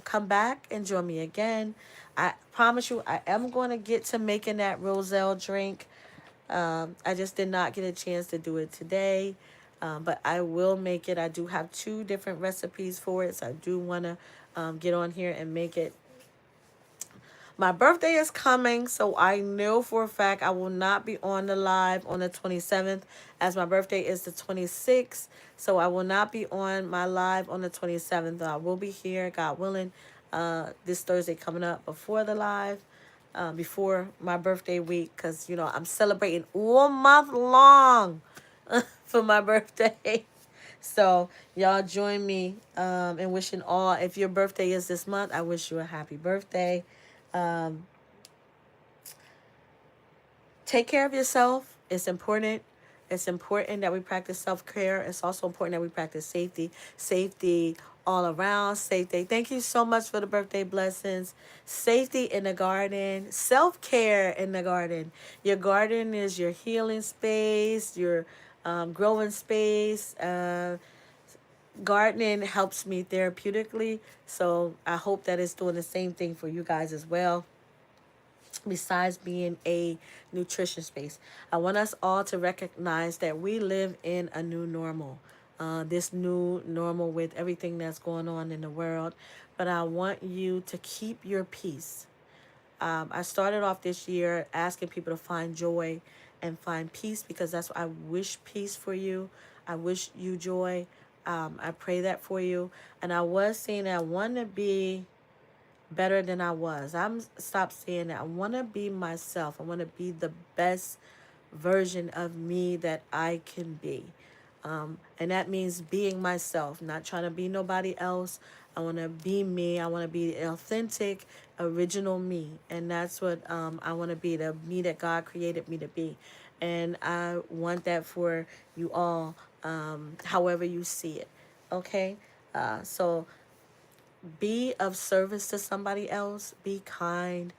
Come back and join me again. I promise you, I am going to get to making that Roselle drink. I just did not get a chance to do it today, but I will make it. I do have 2 different recipes for it, so I do want to get on here and make it. My birthday is coming, so I know for a fact I will not be on the live on the 27th, as my birthday is the 26th. So I will not be on my live on the 27th. I will be here, God willing, this Thursday coming up before the live, before my birthday week, because, I'm celebrating all month long for my birthday. So y'all join me in wishing all, if your birthday is this month, I wish you a happy birthday. Take care of yourself. It's important. It's important that we practice self-care. It's also important that we practice safety. Safety all around. Safety. Thank you so much for the birthday blessings. Safety in the garden. Self-care in the garden. Your garden is your healing space, your growing space. Gardening helps me therapeutically. So I hope that it's doing the same thing for you guys as well, besides being a nutrition space. I want us all to recognize that we live in a new normal. This new normal with everything that's going on in the world. But I want you to keep your peace. I started off this year asking people to find joy and find peace, because that's what I wish peace for you. I wish you joy. I pray that for you. And I was saying that I want to be better than I was. I'm stop saying that. I want to be myself. I want to be the best version of me that I can be. And that means being myself, not trying to be nobody else. I want to be me. I want to be authentic, original me. And that's what I want to be, the me that God created me to be. And I want that for you all, however you see it. Okay? So be of service to somebody else. Be kind.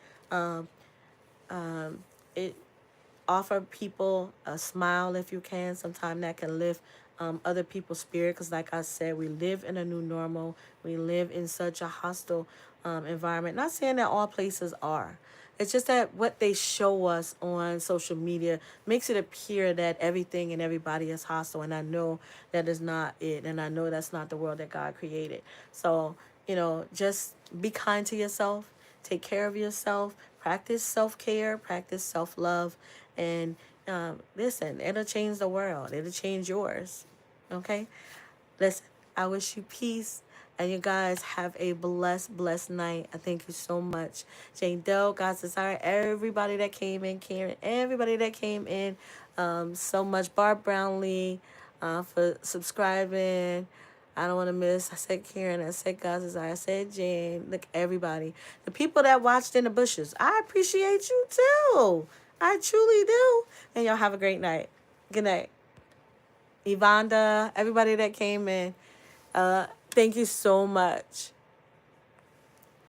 It Offer people a smile if you can. Sometimes that can lift other people's spirit, because like I said, we live in a new normal. We live in such a hostile environment. Not saying that all places are. It's just that what they show us on social media makes it appear that everything and everybody is hostile, and I know that is not it, and I know that's not the world that God created. So, just be kind to yourself, take care of yourself, practice self-care, practice self-love, and listen, it'll change the world. It'll change yours. Okay? Listen, I wish you peace. And you guys have a blessed, blessed night. I thank you so much. Jane Doe, God's Desire, everybody that came in, Karen, everybody that came in, so much. Barb Brownlee, for subscribing. I don't want to miss. I said Karen. I said God's Desire. I said Jane. Look, everybody. The people that watched in the bushes, I appreciate you too. I truly do. And y'all have a great night. Good night. Yvonda, everybody that came in, thank you so much.